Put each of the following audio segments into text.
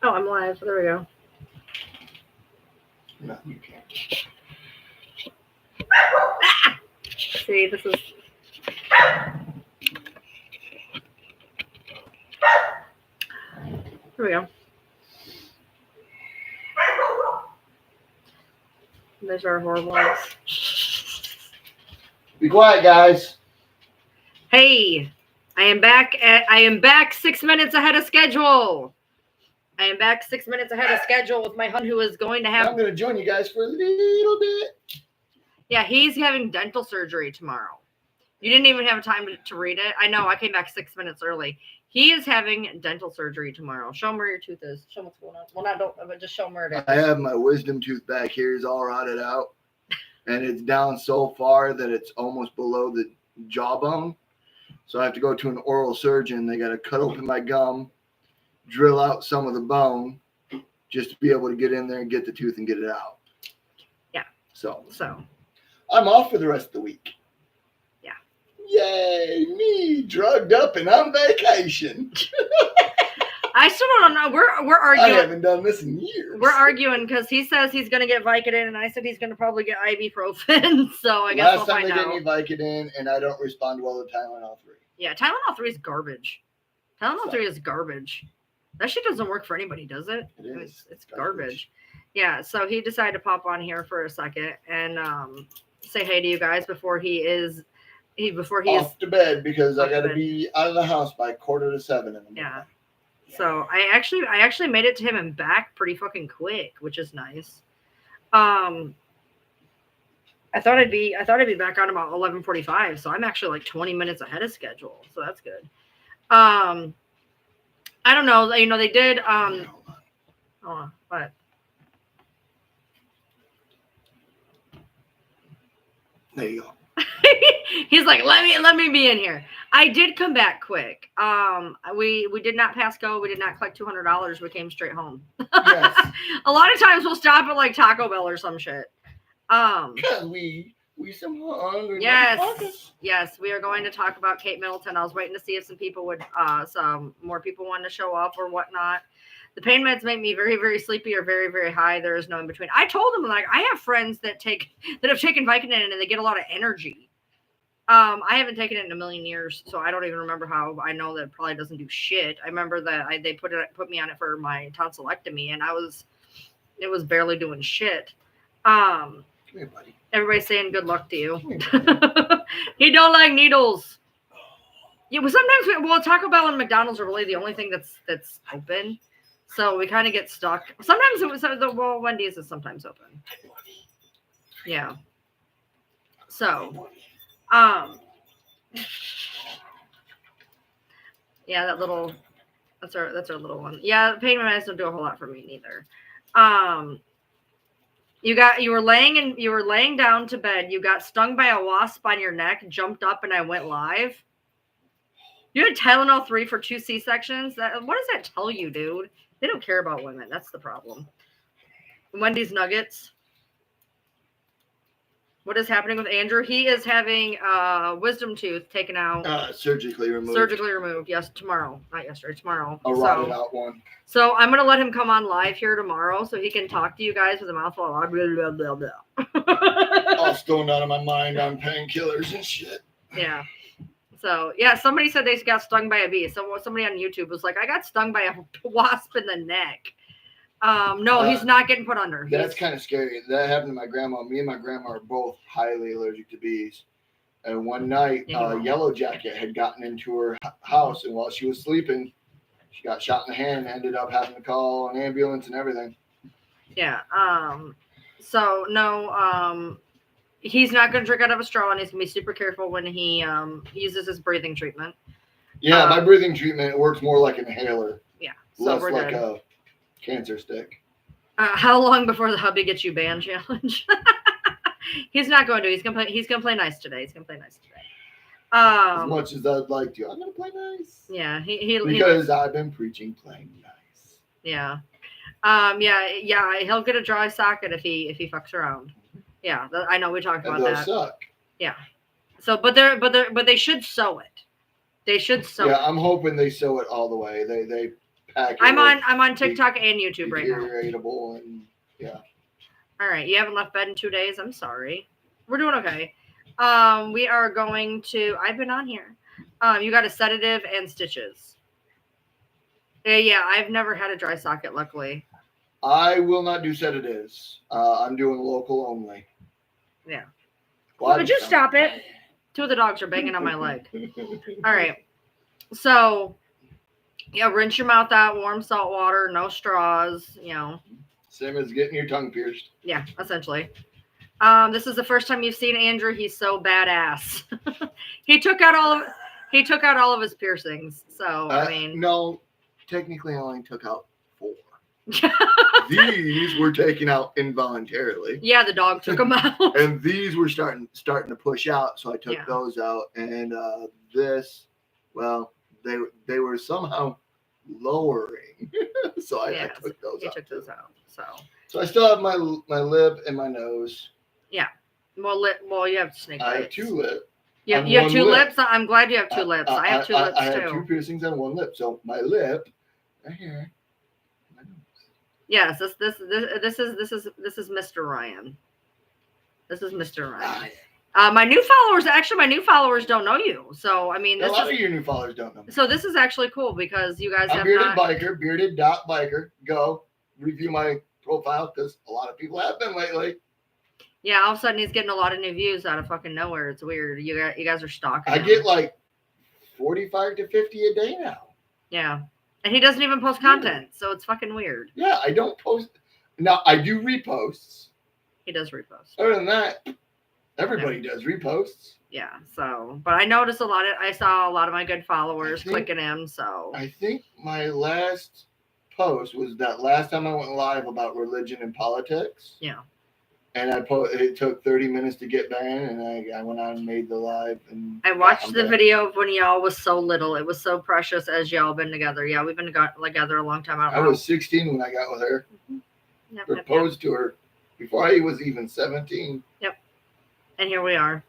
Oh, I'm live. There we go. No, you can't. See, this is. Here we go. There's our horrible ones. Be quiet, guys. Hey, I am back 6 minutes ahead of schedule. I am back 6 minutes ahead of schedule with my husband, who is going to have. I'm going to join you guys for a little bit. Yeah, he's having dental surgery tomorrow. You didn't even have time to read it. I know. I came back 6 minutes early. He is having dental surgery tomorrow. Show him where your tooth is. Show him what's going on. Well, not don't, but just show him where it is. I have my wisdom tooth back here. It's all rotted out. And it's down so far that it's almost below the jawbone. So I have to go to an oral surgeon. They got to cut open my gum, drill out some of the bone, just to be able to get in there and get the tooth and get it out. Yeah. So I'm off for the rest of the week. Yeah. Yay, me drugged up and on vacation. I still don't know. We're arguing. I haven't done this in years. We're arguing because he says he's going to get Vicodin, and I said he's going to probably get ibuprofen. So I guess we'll find out. Last time they gave me Vicodin, and I don't respond well to Tylenol 3. Yeah, Tylenol 3 is garbage. Tylenol 3 is garbage. That shit doesn't work for anybody, does it? It is. It's garbage. Yeah, so he decided to pop on here for a second and say hey to you guys before he is off to bed, because I got to be out of the house by 6:45 in the morning. Yeah. So I actually made it to him and back pretty fucking quick, which is nice. I thought I'd be back on about 11:45, so I'm actually like 20 minutes ahead of schedule, so that's good. I don't know, you know, they did what? There you go. He's like, let me be in here. I did come back quick. We did not pass go. We did not collect $200. We came straight home. Yes. A lot of times we'll stop at like Taco Bell or some shit. Because we some hungry. Yes, we are going to talk about Kate Middleton. I was waiting to see if some people would, some more people wanted to show up or whatnot. The pain meds make me very, very sleepy or very, very high. There is no in between. I told them, like, I have friends that have taken Vicodin and they get a lot of energy. I haven't taken it in a million years, so I don't even remember how. I know that it probably doesn't do shit. I remember that they put me on it for my tonsillectomy, and it was barely doing shit. Come here, buddy. Everybody's saying good luck to you. He don't like needles. Yeah, well, sometimes Taco Bell and McDonald's are really the only thing that's open. So we kind of get stuck. Sometimes Wendy's is sometimes open. Yeah. So, yeah, that's our little one. Yeah, pain meds don't do a whole lot for me neither. You were laying down to bed. You got stung by a wasp on your neck, jumped up, and I went live. You had Tylenol 3 for 2 C-sections. What does that tell you, dude? They don't care about women. That's the problem. Wendy's Nuggets. What is happening with Andrew? He is having wisdom tooth taken out. Surgically removed. Surgically removed. Yes, tomorrow. Not yesterday. Tomorrow. A rotted out one. So I'm going to let him come on live here tomorrow so he can talk to you guys with a mouthful of blah, blah, blah, blah. All stoned out of my mind on painkillers and shit. Yeah. So, yeah, somebody said they got stung by a bee. So somebody on YouTube was like, I got stung by a wasp in the neck. No, he's not getting put under. That's kind of scary. That happened to my grandma. Me and my grandma are both highly allergic to bees. And one night, Yellow Jacket had gotten into her house, and while she was sleeping, she got shot in the hand and ended up having to call an ambulance and everything. Yeah. So, no, he's not going to drink out of a straw, and he's going to be super careful when he uses his breathing treatment. Yeah, my breathing treatment works more like an inhaler. Yeah. So less like a cancer stick. How long before the hubby gets you banned challenge? He's not going to. He's gonna play nice today. As much as I'd like to, I'm gonna play nice. Yeah, because I've been preaching playing nice. Yeah. Yeah. He'll get a dry socket if he fucks around. Yeah, I know we talked about that. Suck. Yeah. So, but they should sew it. They should sew it. Yeah, I'm hoping they sew it all the way. They I'm on TikTok and YouTube right now. Deterioratable and yeah. All right, you haven't left bed in 2 days. I'm sorry. We're doing okay. We are going to. I've been on here. You got a sedative and stitches. Yeah, I've never had a dry socket. Luckily. I will not do sedatives. I'm doing local only. Yeah. Well, Would you stop it? 2 of the dogs are banging on my leg. All right. So, yeah, rinse your mouth out, warm salt water, no straws. Same as getting your tongue pierced. Yeah, essentially. This is the first time you've seen Andrew. He's so badass. He took out all of his piercings. So I mean, no, technically I only took out 4. These were taken out involuntarily. Yeah, the dog took them out. And these were starting to push out, so I took those out. And this, well, they were somehow lowering, so I took those out. Took those out. So I still have my lip and my nose. Yeah. Well, you have snake bites. I have 2 lips. You have 2 lips. I'm glad you have 2 lips. I have 2 lips too. I have 2 piercings on 1 lip. So my lip right here. My nose. Yes, this is Mr. Ryan. This is Mr. Ryan. My new followers don't know you. So I mean, a lot of your new followers don't know me. So this is actually cool because you guys have Biker, bearded.biker. Go review my profile because a lot of people have been lately. Yeah, all of a sudden he's getting a lot of new views out of fucking nowhere. It's weird. You guys are stalking him. I get like 45 to 50 a day now. Yeah. And he doesn't even post content, so it's fucking weird. Yeah, I don't post. Now, I do reposts. He does repost. Other than that, everybody does reposts. Yeah, so, but I noticed I saw a lot of my good followers clicking him, so. I think my last post was that last time I went live about religion and politics. Yeah. And it took 30 minutes to get banned, and I went on and made the live. And I watched the video of when y'all was so little. It was so precious as y'all been together. Yeah, we've been together a long time. I was 16 when I got with her. Mm-hmm. Proposed to her before I was even 17. Yep. And here we are.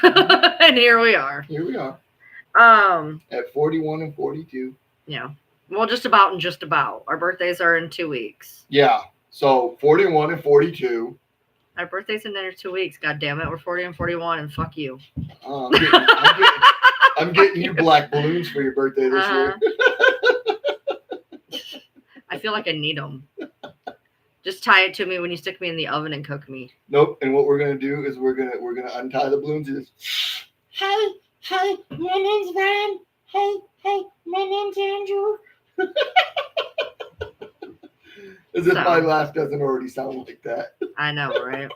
And here we are. Here we are. At 41 and 42. Yeah. Well, just about. Our birthdays are in 2 weeks. Yeah. So 41 and 42. Our birthday's in 2 weeks. God damn it. We're 40 and 41 and fuck you. I'm getting you black balloons for your birthday this year. I feel like I need them. Just tie it to me when you stick me in the oven and cook me. Nope. And what we're gonna do is we're gonna untie the balloons and just, hey, my name's Van. Hey, my name's Andrew. As if my laugh doesn't already sound like that. I know, right?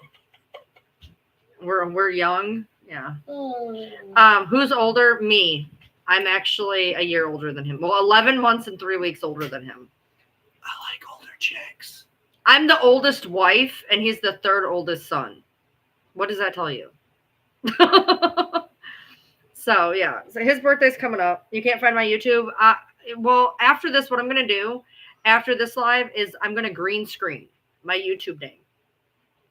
We're young. Yeah. Who's older? Me. I'm actually a year older than him. Well, 11 months and 3 weeks older than him. I like older chicks. I'm the oldest wife, and he's the 3rd oldest son. What does that tell you? So, yeah. So his birthday's coming up. You can't find my YouTube. Well, after this, what I'm going to do after this live is I'm going to green screen my YouTube name.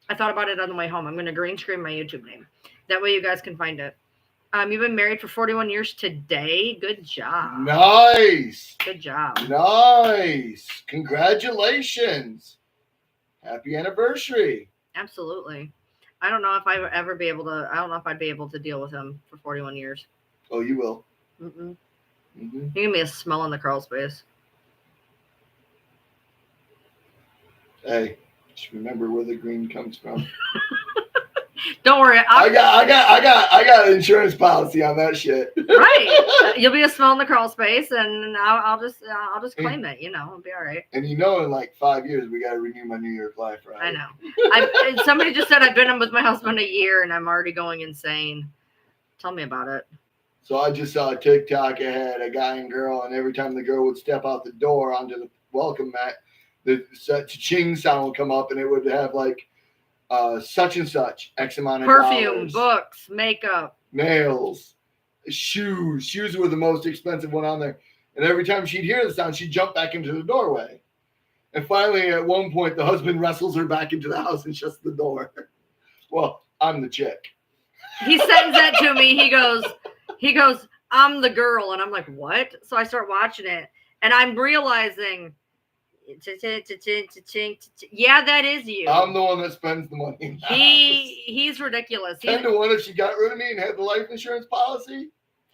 I thought about it on the way home. I'm going to green screen my YouTube name. That way you guys can find it. You've been married for 41 years today. Good job. Nice. Good job. Nice. Congratulations. Happy anniversary. Absolutely. I don't know if I'd be able to deal with him for 41 years. Oh, you will. Mm-mm. Mm-hmm. You give me a smell in the crawl space. Hey, just remember where the green comes from. Don't worry. I got an insurance policy on that shit. Right. You'll be a smell in the crawl space, and I'll just claim it. It'll be all right. And in like 5 years, we got to renew my New York life, right? I know. Somebody just said I've been with my husband a year, and I'm already going insane. Tell me about it. So I just saw a TikTok. It had a guy and girl, and every time the girl would step out the door onto the welcome mat, the cha-ching sound would come up, and it would have like such and such X amount of perfume, dollars, books, makeup, nails, shoes. Shoes were the most expensive one on there. And every time she'd hear the sound, she'd jump back into the doorway. And finally, at one point, the husband wrestles her back into the house and shuts the door. Well, I'm the chick. He sends that to me. He goes, I'm the girl. And I'm like, what? So I start watching it. And I'm realizing, yeah, that is you. I'm the one that spends the money. In the house. He's ridiculous. 10-1 if she got rid of me and had the life insurance policy.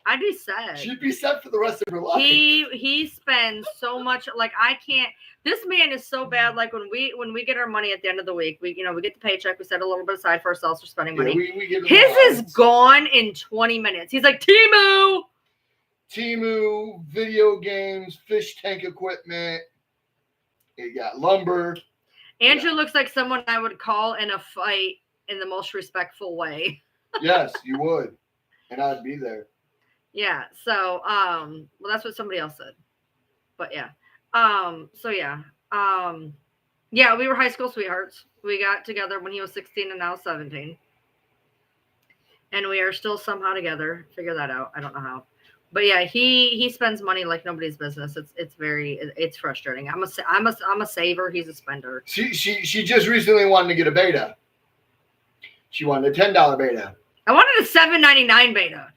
I'd be sad. She'd be set for the rest of her life. He spends so much. Like I can't. This man is so bad. Like when we get our money at the end of the week, we get the paycheck. We set a little bit aside for ourselves for spending money. We get his is gone in 20 minutes. He's like Temu, video games, fish tank equipment. You got lumber. Andrew looks like someone I would call in a fight in the most respectful way. Yes, you would, and I'd be there. Yeah. So, well, that's what somebody else said. But yeah. So yeah. Yeah, we were high school sweethearts. We got together when he was 16 and now 17. And we are still somehow together. Figure that out. I don't know how. But yeah, he spends money like nobody's business. It's frustrating. I'm a saver. He's a spender. She just recently wanted to get a beta. She wanted a $10 beta. I wanted a $7.99 beta.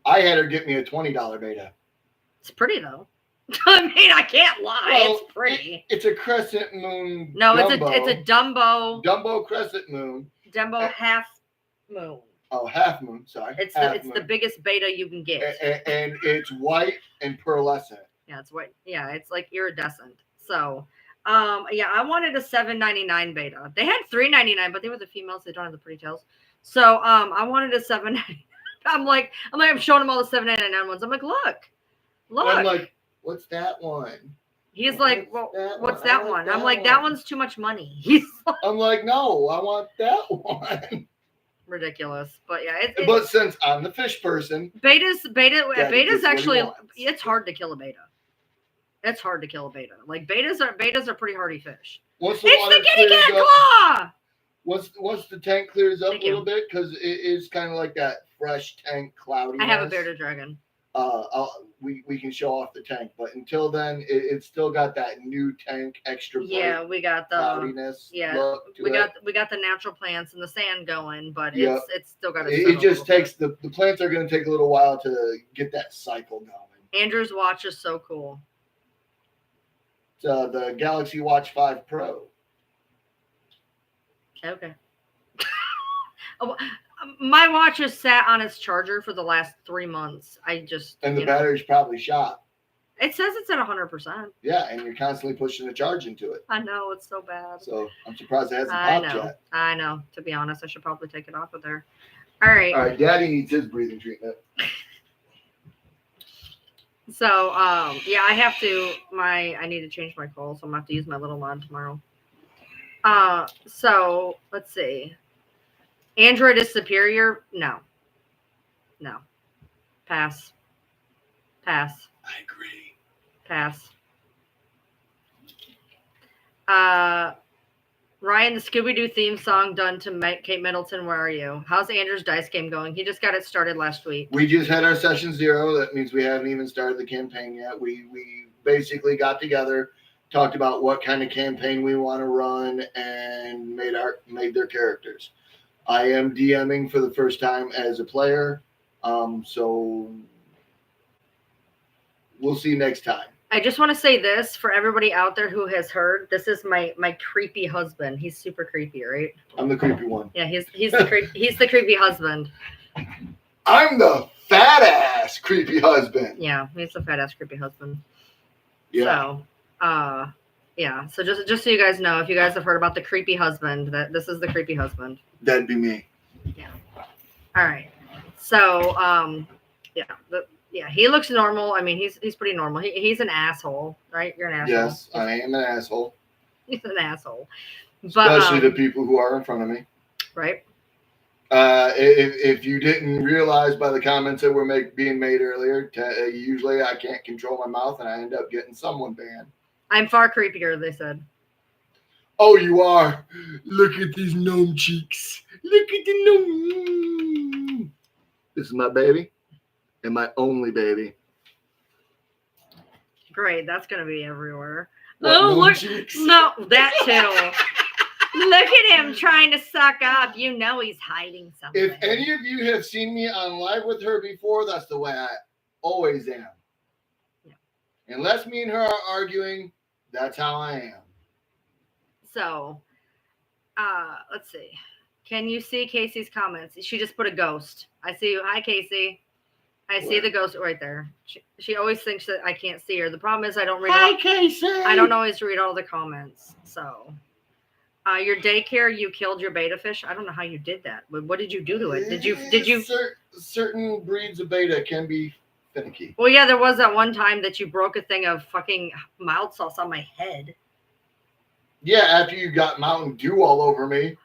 I had her get me a $20 beta. It's pretty though. I mean, I can't lie. Well, it's pretty. It's a crescent moon. No, Dumbo. it's a Dumbo. Dumbo crescent moon. Dumbo half moon. Oh, half moon. Sorry. It's moon. the biggest beta you can get. And it's white and pearlescent. Yeah, it's white. Yeah, it's like iridescent. So, yeah, I wanted a $7.99 beta. They had $3.99, but they were the females. They don't have the pretty tails. So, I wanted a $7.99. I'm showing him all the $7.99 ones. I'm like, look. I'm like, what's that one? He's like, well, what's that one? I'm like, that one's too much money. He's like, I'm like, no, I want that one. Ridiculous, but yeah. But since I'm the fish person, betas actually, it's hard to kill a beta. It's hard to kill a beta. Like betas are pretty hardy fish. It's the kitty cat claw. Once the tank clears up a little bit, because it is kind of like that fresh tank cloudy. I have a bearded dragon. We can show off the tank, but until then, it's still got that new tank extra. Yeah, we got the cloudiness. Yeah, we got the natural plants and the sand going, but it's still got. It just takes the plants are going to take a little while to get that cycle going. Andrew's watch is so cool. It's the Galaxy Watch 5 Pro. Okay. My watch has sat on its charger for the last 3 months. And the battery's probably shot. It says it's at 100%. Yeah, and you're constantly pushing the charge into it. I know, it's so bad. So I'm surprised it hasn't popped yet. I know. To be honest, I should probably take it off of there. All right, Daddy needs his breathing treatment. So, yeah, I need to change my call, so I'm going to have to use my little mod tomorrow. So, let's see. Android is superior? No. Pass. I agree. Pass. Ryan, the Scooby-Doo theme song done to Kate Middleton. Where are you? How's Andrew's dice game going? He just got it started last week. We just had our session 0. That means we haven't even started the campaign yet. We basically got together, talked about what kind of campaign we want to run, and made their characters. I am DMing for the first time as a player, so we'll see next time. I just want to say this for everybody out there who has heard. This is my creepy husband. He's super creepy, right? I'm the creepy one. Yeah, he's the creepy husband. I'm the fat ass creepy husband. Yeah, he's the fat ass creepy husband. Yeah. So, yeah. So just so you guys know, if you guys have heard about the creepy husband, that this is the creepy husband. That'd be me. Yeah. All right. So, yeah, he looks normal. I mean, he's pretty normal. He's an asshole, right? You're an asshole. Yes, I am an asshole. He's an asshole. But, especially to people who are in front of me. Right. If you didn't realize by the comments that were being made earlier, usually I can't control my mouth and I end up getting someone banned. I'm far creepier, they said. Oh, you are. Look at these gnome cheeks. Look at the gnome. This is my baby. And my only baby. Great, that's gonna be everywhere. What, look! cheeks? No, that too. Look at him trying to suck up. You know he's hiding something. If any of you have seen me on live with her before, that's the way I always am. Yeah. Unless me and her are arguing, that's how I am. So, let's see. Can you see Casey's comments? She just put a ghost. I see you. Hi, Casey. I see the ghost right there. She always thinks that I can't see her. The problem is I don't read. Hi, Casey. I don't always read all the comments. So, your daycare, you killed your betta fish. I don't know how you did that. But what did you do to it? Did you? Certain breeds of betta can be finicky. Well, yeah, there was that one time that you broke a thing of fucking mild sauce on my head. Yeah, after you got Mountain Dew all over me.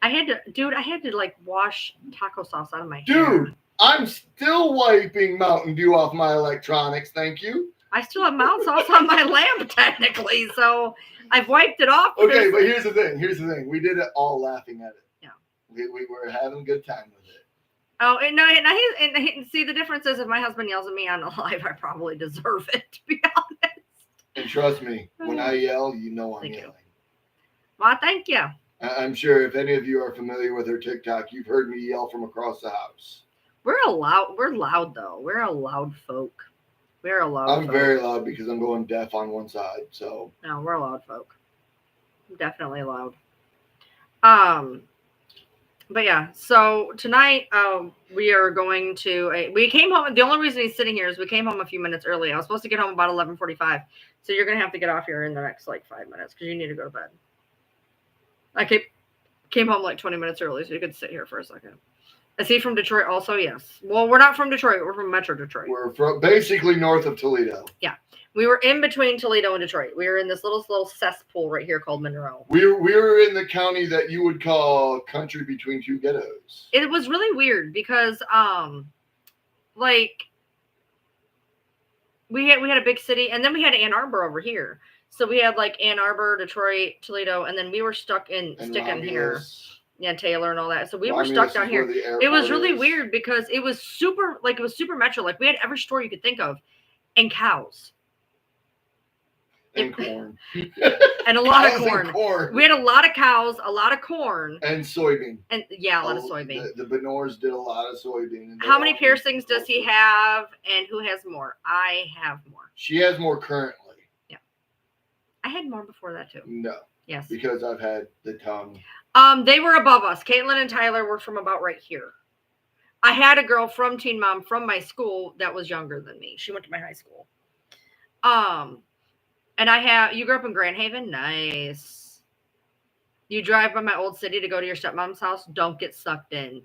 I had to like wash taco sauce out of my hair. Dude, I'm still wiping Mountain Dew off my electronics, thank you. I still have mild sauce on my lamp, technically, so I've wiped it off. Okay, but here's the thing. We did it all laughing at it. Yeah. We were having a good time with it. Oh, and see, the difference is if my husband yells at me on the live, I probably deserve it, to be honest. And trust me, when I yell, you know I'm yelling. Well, thank you. I'm sure if any of you are familiar with her TikTok, you've heard me yell from across the house. We're loud though. We're a loud folk. We're a loud I'm folk. very loud because I'm going deaf on one side, so. No, we're a loud folk. Definitely loud. But yeah, so tonight we are going to we came home. The only reason he's sitting here is we came home a few minutes early. I was supposed to get home about 11:45. So you're gonna have to get off here in the next like 5 minutes because you need to go to bed. I came home like 20 minutes early, so you could sit here for a second. Is he from Detroit also? Yes. Well, we're not from Detroit. We're from Metro Detroit. We're from basically north of Toledo. Yeah. We were in between Toledo and Detroit. We were in this little cesspool right here called Monroe. We were in the county that you would call country between two ghettos. It was really weird because like we had a big city and then we had Ann Arbor over here. So we had like Ann Arbor, Detroit, Toledo, and then we were sticking here. Yeah, Taylor and all that. So we were stuck down here. It was really weird because it was super metro. Like we had every store you could think of and cows. And corn. And a lot of corn. We had a lot of cows, a lot of corn. And soybean. And yeah, a lot of soybean. The Benors did a lot of soybean. How many piercings does he have and who has more? I have more. She has more currently. Yeah. I had more before that too. No. Yes. Because I've had the tongue. They were above us. Caitlin and Tyler were from about right here. I had a girl from Teen Mom from my school that was younger than me. She went to my high school. And you grew up in Grand Haven? Nice. You drive by my old city to go to your stepmom's house? Don't get sucked in.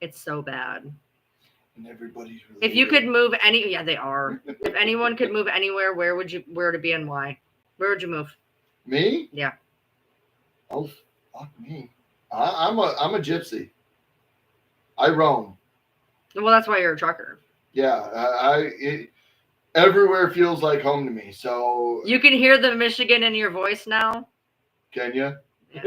It's so bad. And everybody's related. If you could move yeah, they are. If anyone could move anywhere, where to be and why? Where would you move? Me? Yeah. Oh, fuck me. I'm a gypsy. I roam. Well, that's why you're a trucker. Yeah, everywhere feels like home to me. So you can hear the Michigan in your voice now. Can you? Yeah.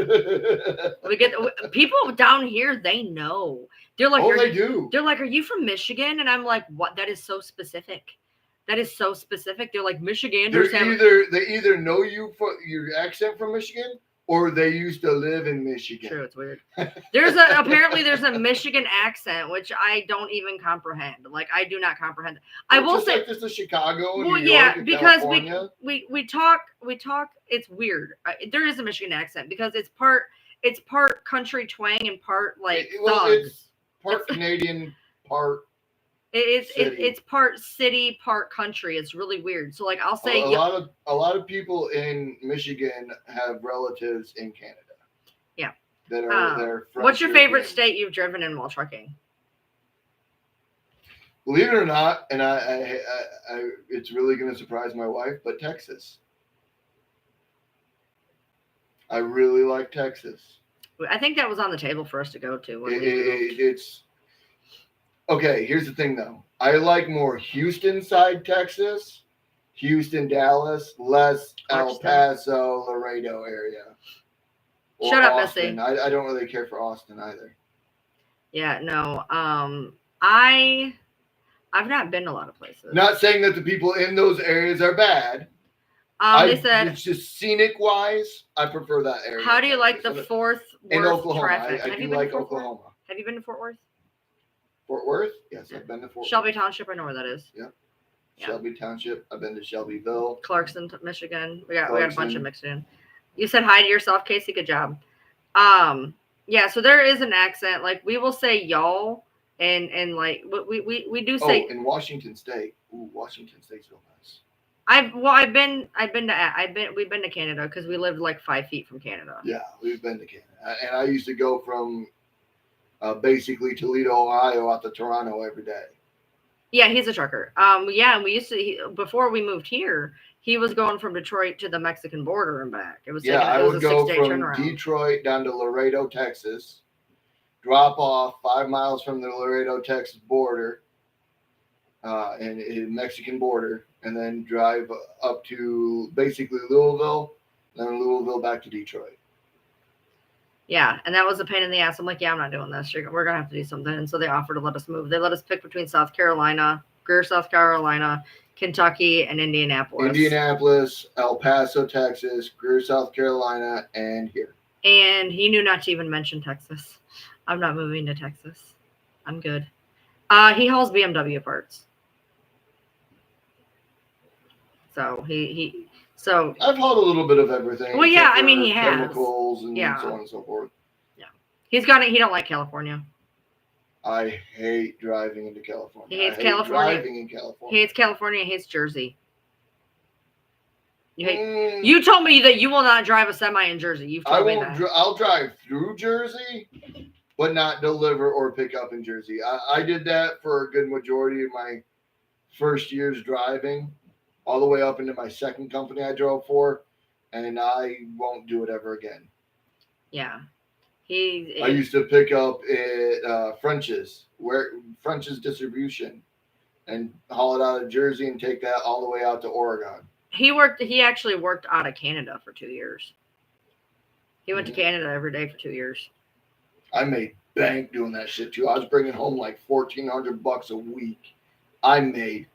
We get people down here. They know. They're like, they do. They're like, "Are you from Michigan?" And I'm like, "What? That is so specific. That is so specific." They're like, "Michigan." They either know you for your accent from Michigan, or they used to live in Michigan. True, it's weird. Apparently there's a Michigan accent, which I don't even comprehend. Like I do not comprehend. I will say like this is Chicago. Well, New York, yeah, because California. we talk. It's weird. There is a Michigan accent because it's part country twang and part like thugs. It's part Canadian, part. It's part city, part country. It's really weird. So like I'll say a lot of people in Michigan have relatives in Canada. Yeah. That are there. What's your favorite state you've driven in while trucking? Believe it or not, and I it's really going to surprise my wife, but Texas. I really like Texas. I think that was on the table for us to go to. It's okay. Here's the thing, though. I like more Houston side Texas, Houston, Dallas, less El Paso, Laredo area. Shut up, Missy. I don't really care for Austin either. Yeah, no. I've not been to a lot of places. Not saying that the people in those areas are bad. They said it's just scenic wise, I prefer that area. How do you like the Fort Worth in Oklahoma? traffic? I do like Oklahoma. Have you been to Fort Worth? Fort Worth? Yes, I've been to Fort Worth. Shelby Township, I know where that is. Yeah. Yeah. Shelby Township. I've been to Shelbyville. Clarkson, Michigan. We got a bunch of Clarkson. Michigan. You said hi to yourself, Casey. Good job. Yeah. So there is an accent. Like we will say y'all, and like we do say. Oh, in Washington State. Ooh, Washington State's real nice. We've been to Canada because we lived like 5 feet from Canada. Yeah, we've been to Canada, and I used to go from basically Toledo, Ohio, out to Toronto every day. Yeah, he's a trucker. Yeah, and we used to before we moved here. He was going from Detroit to the Mexican border and back. It was I would a go 6-day from turnaround. Detroit down to Laredo, Texas, drop off 5 miles from the Laredo, Texas border, and Mexican border, and then drive up to basically Louisville, then Louisville back to Detroit. Yeah, and that was a pain in the ass. I'm like, yeah, I'm not doing this. We're gonna have to do something. And so they offered to let us move. They let us pick between South Carolina, Greer, South Carolina, Kentucky, and Indianapolis. Indianapolis, El Paso, Texas, Greer, South Carolina, and here. And he knew not to even mention Texas. I'm not moving to Texas. I'm good. He hauls BMW parts. So so I've hauled a little bit of everything. Well, yeah, I mean he has chemicals and so on and so forth. Yeah, he's got it. He don't like California. I hate driving into California. He hates California. Driving in California. He hates California. He hates Jersey. You told me that you will not drive a semi in Jersey. You've told me that. I'll drive through Jersey, but not deliver or pick up in Jersey. I did that for a good majority of my first years driving, all the way up into my second company I drove for, and I won't do it ever again. Yeah. I used to pick up at French's distribution and haul it out of Jersey and take that all the way out to Oregon. He actually worked out of Canada for 2 years. He went to Canada every day for 2 years. I made bank doing that shit too. I was bringing home like $1,400 a week. I made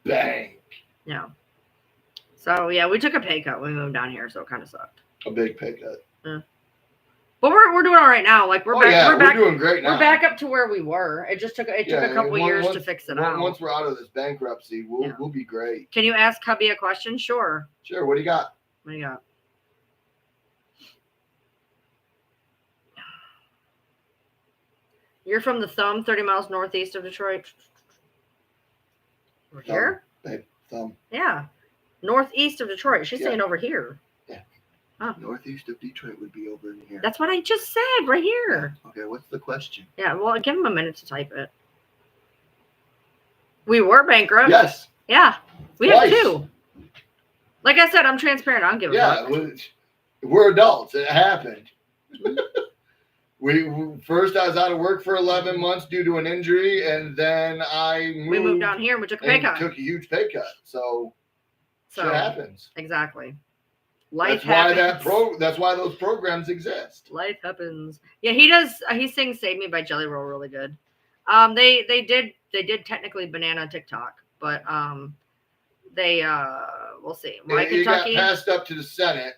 bank. Yeah. So yeah, we took a pay cut when we moved down here, so it kind of sucked. A big pay cut. Yeah. But we're doing all right now. Like we're back. We're doing great now. We're back up to where we were. It just took a couple years to fix it out. Once we're out of this bankruptcy, we'll be great. Can you ask hubby a question? Sure. Sure. What do you got? What do you got? You're from the Thumb, 30 miles northeast of Detroit. Over here? Babe, Thumb. Yeah. Northeast of Detroit. She's saying over here. Yeah. Huh. Northeast of Detroit would be over in here. That's what I just said right here. Okay, what's the question? Yeah, well, give him a minute to type it. We were bankrupt. Yes. Yeah. We have 2. Like I said, I'm transparent. I don't give a fuck. We're adults. It happened. First, I was out of work for 11 months due to an injury, and then we moved down here and we took a pay cut. Took a huge pay cut. So shit happens. Exactly. Life happens. That's why those programs exist. Life happens. Yeah, he does. He sings "Save Me" by Jelly Roll really good. They did technically banana TikTok, but we'll see. It got passed up to the Senate.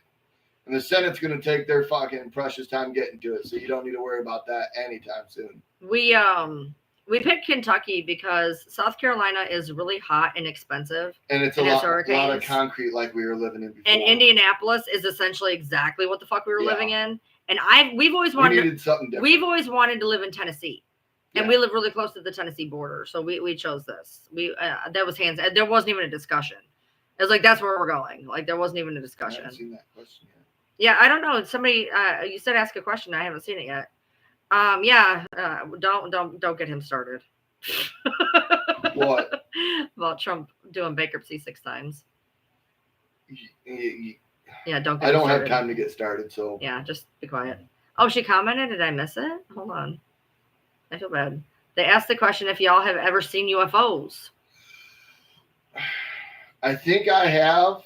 And the Senate's going to take their fucking precious time getting to it, so you don't need to worry about that anytime soon. We picked Kentucky because South Carolina is really hot and expensive. And it's a lot of concrete like we were living in before. And Indianapolis is essentially exactly what the fuck we were living in. And we've always wanted something different. We've always wanted to live in Tennessee. And we live really close to the Tennessee border. So we chose this. That was hands. There wasn't even a discussion. It was like, that's where we're going. Like, there wasn't even a discussion. I haven't seen that question yet. Yeah, I don't know. Somebody, you said ask a question. I haven't seen it yet. Don't get him started. What? About Trump doing bankruptcy 6 times. Yeah, don't. I don't have time to get started, so. Yeah, just be quiet. Oh, she commented. Did I miss it? Hold on. I feel bad. They asked the question if y'all have ever seen UFOs. I think I have.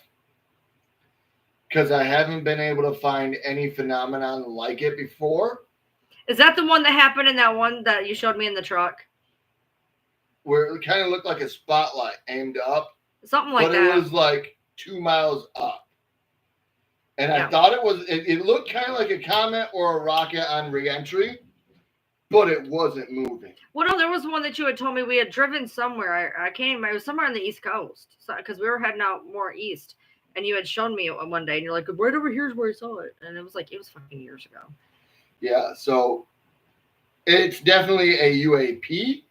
Because I haven't been able to find any phenomenon like it before. Is that the one that happened in that one that you showed me in the truck? Where it kind of looked like a spotlight aimed up. Something like that. But it was like 2 miles up. And I thought it looked kind of like a comet or a rocket on re-entry. but it wasn't moving. Well, no, there was one that you had told me we had driven somewhere. I can't even remember. It was somewhere on the East Coast. So, because we were heading out more east. And you had shown me it one day. And you're like, right over here's where I saw it. And it was fucking years ago. Yeah, so it's definitely a UAP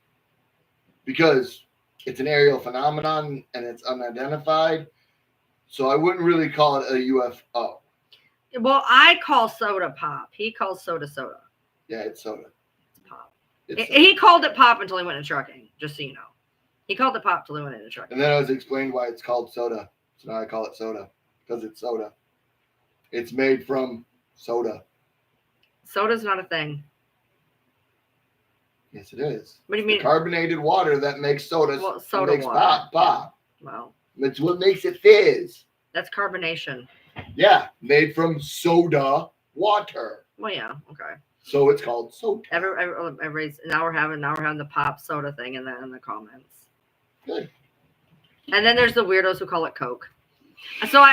because it's an aerial phenomenon and it's unidentified. So I wouldn't really call it a UFO. Well, I call soda pop. He calls soda. Yeah, it's soda. It's pop. It's He called it pop until he went into trucking, just so you know. He called it pop until he went into trucking. And then I was explained why it's called soda. So now I call it soda because it's soda. It's made from soda. Soda's not a thing. Yes, it is. What do you It's mean? the carbonated water that makes soda. Well, soda makes water. pop. Well, It's what makes it fizz. that's carbonation. Yeah, made from soda water. Well, yeah, okay. So it's called soda. Everybody's now we're having the pop soda thing in the comments. Good. And then there's the weirdos who call it Coke. So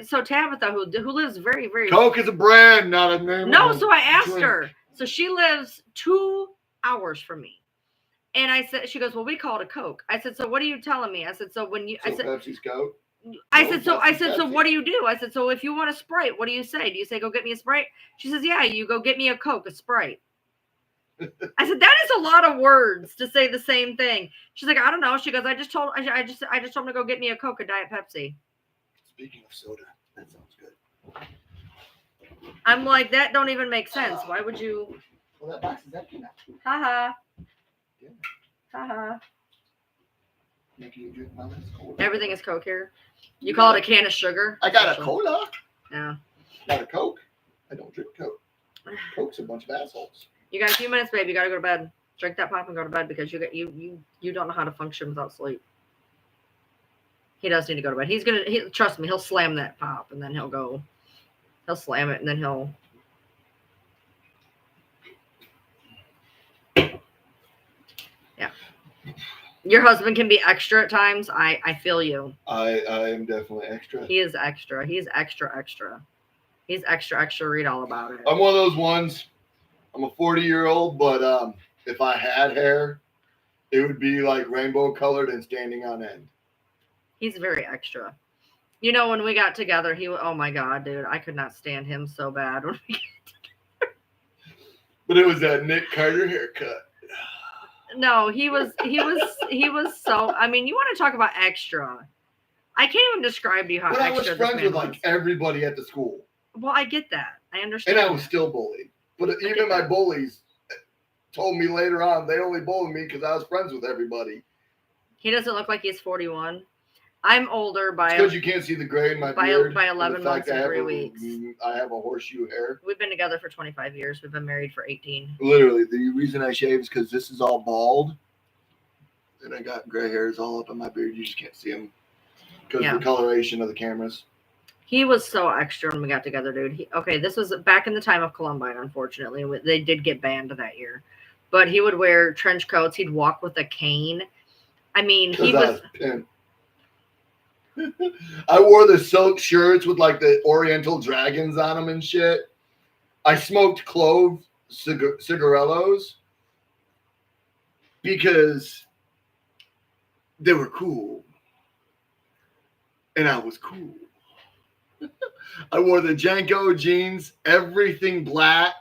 so Tabitha who lives very, very Coke is a brand, not a name. No, so I asked drink. her. So she lives 2 hours from me. And I said, she goes, well, we call it a Coke. I said, so what are you telling me? I said, so when you, So I said, Pepsi's Coke. I No, said, so Pepsi. what do you do? I said, so if you want a Sprite, what do you say? Do you say, go get me a Sprite? She says, yeah, you go get me a Coke, a Sprite. I said, that is a lot of words to say the same thing. She's like, I don't know. She goes, I just told him to go get me a Coke, a Diet Pepsi. Speaking of soda, that sounds good. I'm like, that don't even make sense. Why would you? Well, that box is empty now. Haha. Yeah. Haha. Making you drink my last cola. Everything is Coke here. You call it a can of sugar? I got a cola. Yeah. Not a Coke. I don't drink Coke. Coke's a bunch of assholes. You got a few minutes, babe. You gotta go to bed. Drink that pop and go to bed because you don't know how to function without sleep. He does need to go to bed. Trust me, he'll slam that pop and then he'll slam it and then he'll. Yeah. Your husband can be extra at times. I feel you. I am definitely extra. He is extra. He's extra. He's extra. Read all about it. I'm one of those ones. I'm a 40-year-old, but if I had hair, it would be like rainbow colored and standing on end. He's very extra. You know, when we got together, oh my God, dude, I could not stand him so bad. But it was that Nick Carter haircut. No, he was so, I mean, you want to talk about extra. I can't even describe to you how But I was extra friends this with man like was. everybody at the school. Well, I get that. I understand. And I was still bullied. But even my bullies told me later on they only bullied me because I was friends with everybody. He doesn't look like he's 41. I'm older by because you can't see the gray in my beard. By 11 months and 3 weeks. I have a horseshoe hair. We've been together for 25 years. We've been married for 18. Literally, the reason I shave is because this is all bald. And I got gray hairs all up in my beard. You just can't see them because of the coloration of the cameras. He was so extra when we got together, dude. This was back in the time of Columbine, unfortunately. They did get banned that year. But he would wear trench coats. He'd walk with a cane. I mean, he was pimp. I wore the silk shirts with like the Oriental dragons on them and shit. I smoked clove cigarillos because they were cool. And I was cool. I wore the Janko jeans, everything black.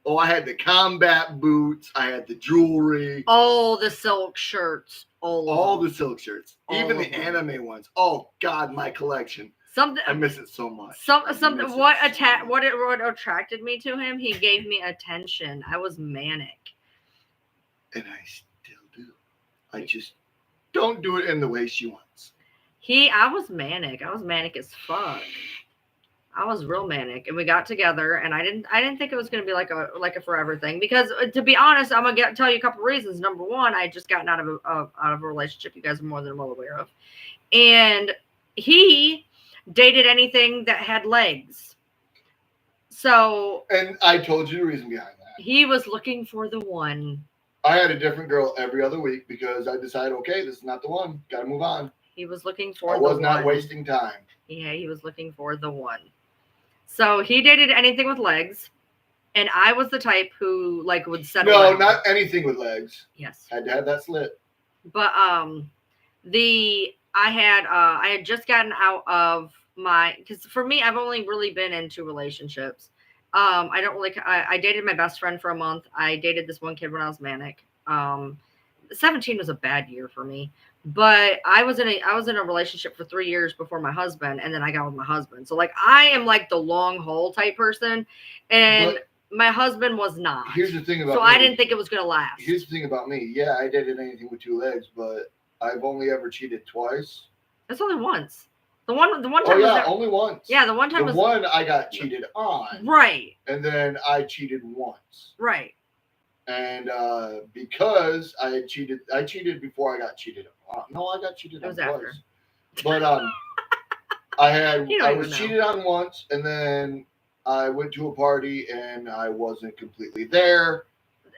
Oh, I had the combat boots. I had the jewelry. All the silk shirts. All the silk shirts. Even the anime ones. Oh, God, my collection. I miss it so much. What attracted me to him, he gave me attention. I was manic. And I still do. I just don't do it in the way she wants. I was manic. I was manic as fuck. I was real manic, and we got together, and I didn't think it was going to be like a forever thing because, to be honest, I'm gonna tell you a couple reasons. Number one, I had just gotten out of a relationship you guys are more than well aware of, and he dated anything that had legs. So, and I told you the reason behind that. He was looking for the one. I had a different girl every other week because I decided, okay, this is not the one. Got to move on. He was looking for the one. I was not wasting time. Yeah, he was looking for the one. So he dated anything with legs. Yeah. And I was the type who like would settle No, down. not anything with legs. Yes. Had to have that slit. But I had just gotten out of my, because for me I've only really been in 2 relationships. I don't really I dated my best friend for a month. I dated this one kid when I was manic. 17 was a bad year for me. But I was in a relationship for 3 years before my husband, and then I got with my husband. So like I am like the long haul type person, and But my husband was not. here's the thing about So me. I didn't think it was gonna last. Here's the thing about me. Yeah, I dated anything with 2 legs, but I've only ever cheated twice. That's only once. The one time. Oh yeah, was only once. Yeah, the one time the was one I got cheated on, right. and then I cheated once. Right. And because I cheated before I got cheated on. No, I got cheated It was on after. twice. But I was cheated on once, and then I went to a party and I wasn't completely there.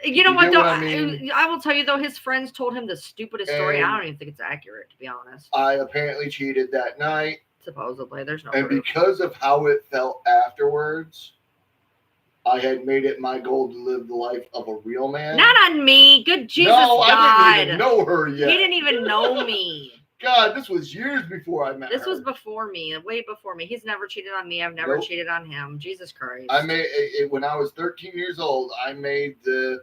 You know You what get though? what I mean? I will tell you though, his friends told him the stupidest story. And I don't even think it's accurate, to be honest. I apparently cheated that night, Supposedly, there's no and proof. because of how it felt afterwards, I had made it my goal to live the life of a real man. Not on me. Good Jesus no, God. I didn't even know her yet. He didn't even know me. God, this was years before I met her. This was before me, way before me. He's never cheated on me. I've never cheated on him. Jesus Christ. I made it when I was 13 years old. I made the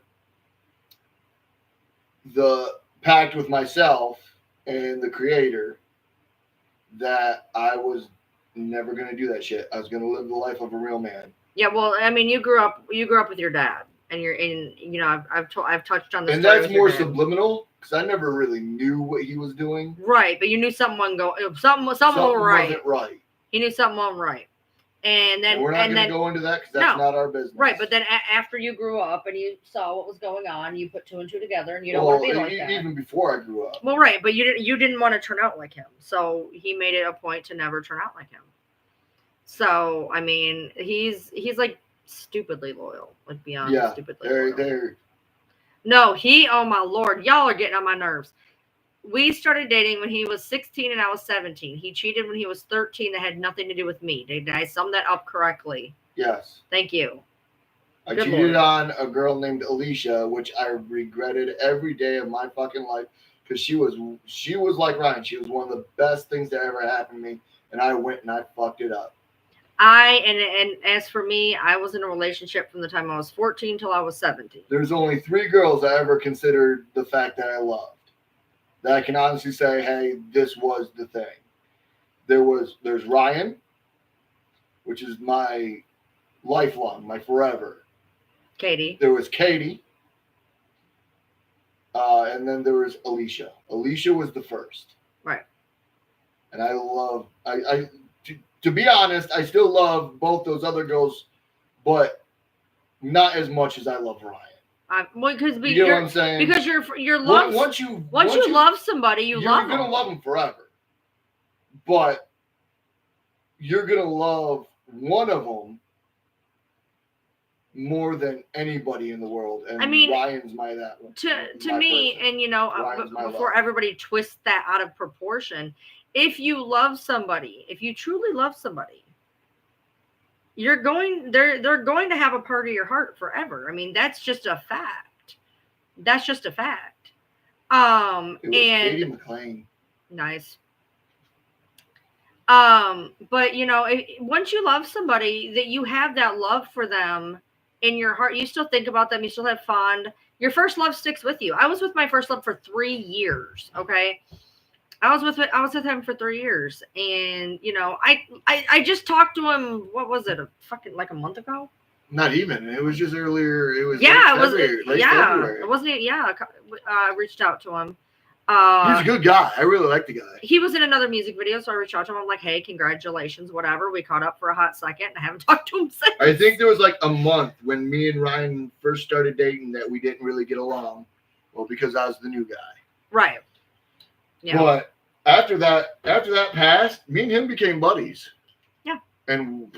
pact with myself and the Creator that I was never going to do that shit. I was going to live the life of a real man. Yeah, well, I mean, you grew up with your dad, and you're in. You know, I've touched on this. And that's more subliminal because I never really knew what he was doing. Right, but you knew something something wasn't right. He knew something wasn't right, and then we're not going to go into that because that's not our business. Right, but then after you grew up and you saw what was going on, you put 2 and 2 together, and you don't want to be like that. Even before I grew up. Well, right, but you didn't want to turn out like him, so he made it a point to never turn out like him. So I mean, he's like stupidly loyal, like beyond stupidly loyal. No, oh my Lord, y'all are getting on my nerves. We started dating when he was 16 and I was 17. He cheated when he was 13. That had nothing to do with me. Did I sum that up correctly? Yes. Thank you. I cheated on a girl named Alicia, which I regretted every day of my fucking life because she was like Ryan. She was one of the best things that ever happened to me, and I went and I fucked it up. And as for me, I was in a relationship from the time I was 14 till I was 17. There's only 3 girls I ever considered the fact that I loved. That I can honestly say, hey, this was the thing. There's Ryan, which is my lifelong, my forever. Katie. There was Katie. And then there was Alicia. Alicia was the first. Right. And to be honest, I still love both those other girls, but not as much as I love Ryan. Because you know what I'm saying? Because you're love. Once you love somebody, you're gonna love them forever. But you're gonna love one of them more than anybody in the world. And I mean, Ryan's that one. To me, person. And you know, before everybody twists that out of proportion, if you love somebody, if you truly love somebody, they're going to have a part of your heart forever. I mean, that's just a fact. That's just a fact. It was Katie McLean. Nice. But you know, once you love somebody, that you have that love for them in your heart, you still think about them, you still have fond. Your first love sticks with you. I was with my first love for 3 years. Okay. I was with him for 3 years, and you know, I just talked to him. What was it? Like a month ago? Not even. It was just earlier. It was late February. It wasn't. Yeah, I reached out to him. He's a good guy. I really like the guy. He was in another music video, so I reached out to him. I'm like, hey, congratulations, whatever. We caught up for a hot second, and I haven't talked to him since. I think there was like a month when me and Ryan first started dating that we didn't really get along. Well, because I was the new guy. Right. Yeah. But after that passed, me and him became buddies. Yeah. And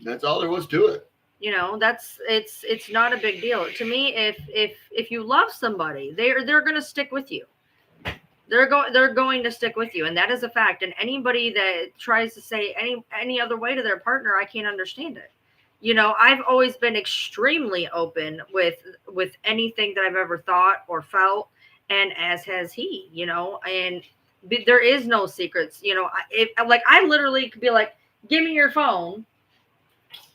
that's all there was to it. You know, it's not a big deal to me. If you love somebody, they're going to stick with you. They're going to stick with you, and that is a fact. And anybody that tries to say any other way to their partner, I can't understand it. You know, I've always been extremely open with anything that I've ever thought or felt, and as has he. You know, and there is no secrets. You know, like I literally could be like, "Give me your phone."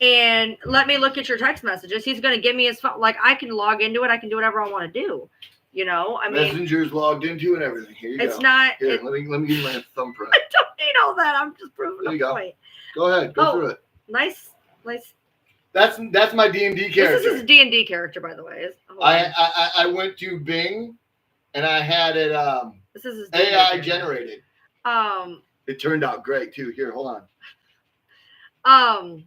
And let me look at your text messages. He's going to give me his phone. Like I can log into it. I can do whatever I want to do. You know, I mean, Messenger's logged into and everything. Here you go. It's not. Here, let me give you my thumbprint. I don't need all that. I'm just proving There a you go. point. Go ahead. Go through it. Nice. That's my D&D character. This is his D&D character, by the way. I went to Bing, and I had it This is his AI D&D generated. character. It turned out great too. Here, hold on.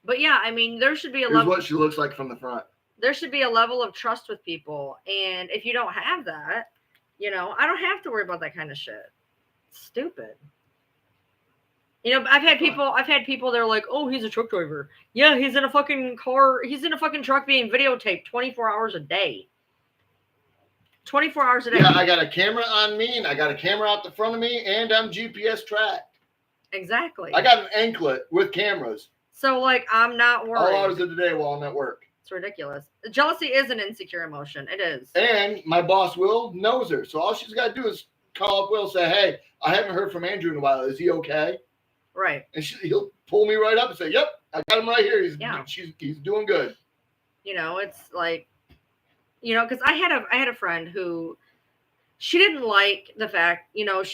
But yeah, I mean, there should be a Here's level. what she looks like from the front. There should be a level of trust with people, and if you don't have that, you know, I don't have to worry about that kind of shit. It's stupid. You know, I've had people they're like, "Oh, he's a truck driver." Yeah, he's in a fucking car. He's in a fucking truck being videotaped 24 hours a day. 24 hours a day. Yeah, I got a camera on me, and I got a camera out the front of me, and I'm GPS tracked. Exactly. I got an anklet with cameras. So, like, I'm not worried. All hours of the day while I'm at work. It's ridiculous. Jealousy is an insecure emotion. It is. And my boss, Will, knows her. So all she's got to do is call up Will, say, "Hey, I haven't heard from Andrew in a while. Is he okay?" Right. And he'll pull me right up and say, "Yep, I got him right here. He's doing good." You know, it's like, you know, because I had a friend who, she didn't like the fact, you know,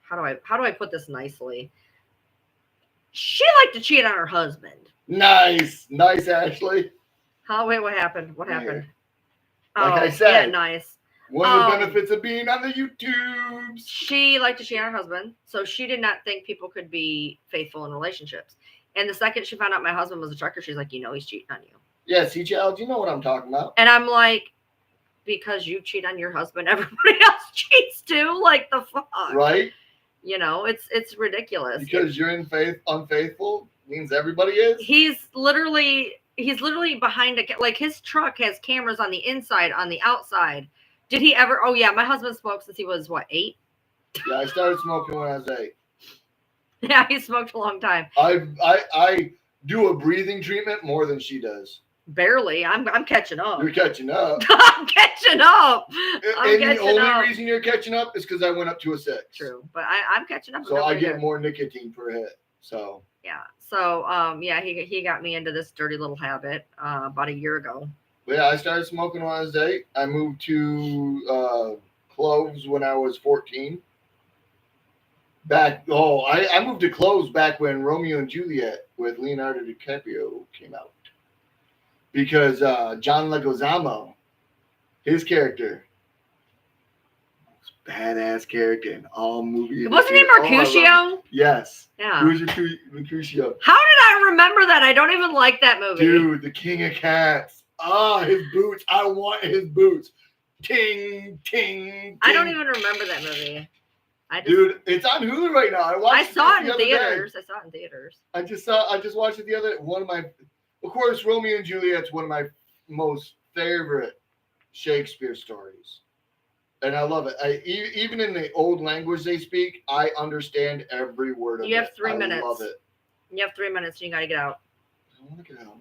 how do I put this nicely? She liked to cheat on her husband. Nice, Ashley. Oh, wait, what happened? What happened? Like I said, yeah, nice. One of the benefits of being on the YouTubes. She liked to cheat on her husband, so she did not think people could be faithful in relationships. And the second she found out my husband was a trucker, she's like, "You know, he's cheating on you." Yeah, see, child, you know what I'm talking about. And I'm like, because you cheat on your husband, everybody else cheats too. Like the fuck, right? You know, it's ridiculous. Because you're unfaithful means everybody is. He's literally behind like his truck has cameras on the inside, on the outside. Did he ever? Oh yeah, my husband smoked since he was what, 8? Yeah, I started smoking when I was 8. Yeah, he smoked a long time. I do a breathing treatment more than she does. Barely. I'm catching up. You're catching up. I'm catching up. The only reason you're catching up is because I went up to a 6. True, but I'm catching up. So I get more nicotine per hit. So yeah. So yeah, he got me into this dirty little habit about a year ago. But yeah, I started smoking when I was 8. I moved to Cloves when I was 14. I moved to Cloves back when Romeo and Juliet with Leonardo DiCaprio came out. Because John Leguizamo, his character, badass character in all movies. Wasn't he Mercutio? Yes. Yeah. Who's Mercutio? How did I remember that? I don't even like that movie. Dude, the King of Cats. His boots. I want his boots. Ting, ting, ting. I don't even remember that movie. Dude, it's on Hulu right now. I saw it in theaters. I saw it in theaters. I just watched it the other. Of course, Romeo and Juliet's one of my most favorite Shakespeare stories. And I love it. Even in the old language they speak, I understand every word of it. You have 3 minutes. I love it. You have 3 minutes and you got to get out. I want to get out.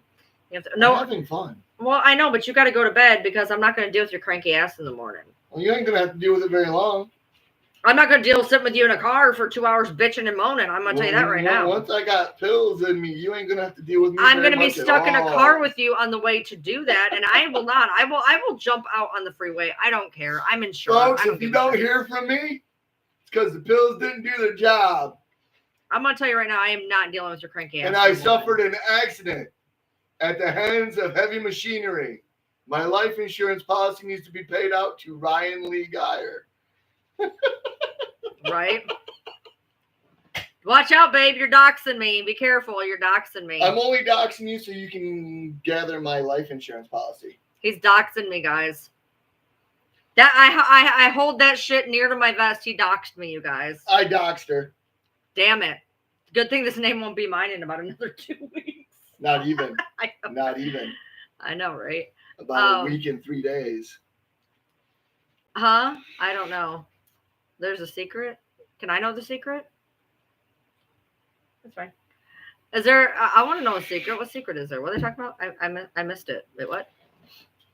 I'm having fun. Well, I know, but you got to go to bed because I'm not going to deal with your cranky ass in the morning. Well, you ain't going to have to deal with it very long. I'm not going to deal with sitting with you in a car for 2 hours bitching and moaning. I'm going to tell you that right now. Once I got pills in me, you ain't going to have to deal with me. I'm going to be stuck in a car with you on the way to do that, and I will not. I will jump out on the freeway. I don't care. I'm insured. Folks, if you don't hear from me, it's because the pills didn't do their job. I'm going to tell you right now, I am not dealing with your cranky ass. And I suffered an accident at the hands of heavy machinery. My life insurance policy needs to be paid out to Ryan Lee Geyer. Right? Watch out, babe. You're doxing me. Be careful. You're doxing me. I'm only doxing you so you can gather my life insurance policy. He's doxing me, guys. That I hold that shit near to my vest. He doxed me, you guys. I doxed her. Damn it. Good thing this name won't be mine in about another 2 weeks. Not even. I know. Not even. I know, right? About a week and 3 days. Huh? I don't know. There's a secret? Can I know the secret? That's fine. Is there? I want to know a secret. What secret is there? What are they talking about? I missed it. Wait, what?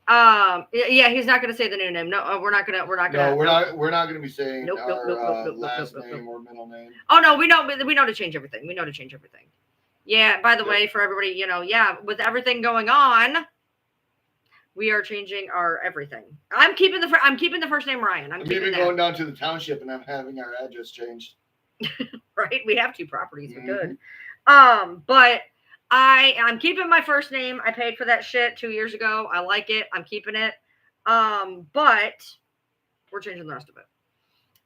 Yeah, he's not going to say the new name. No, we're not going to. We're not going to. No, we're not going to be saying Nope, our last name or middle name. Oh no, we know to change everything. We know to change everything. Yeah. By the way, for everybody, yeah, with everything going on, we are changing our everything. I'm keeping the first name Ryan. I'm even going down to the township and I'm having our address changed. Right, we have 2 properties. We could. But I'm keeping my first name. I paid for that shit 2 years ago. I like it. I'm keeping it. But we're changing the rest of it.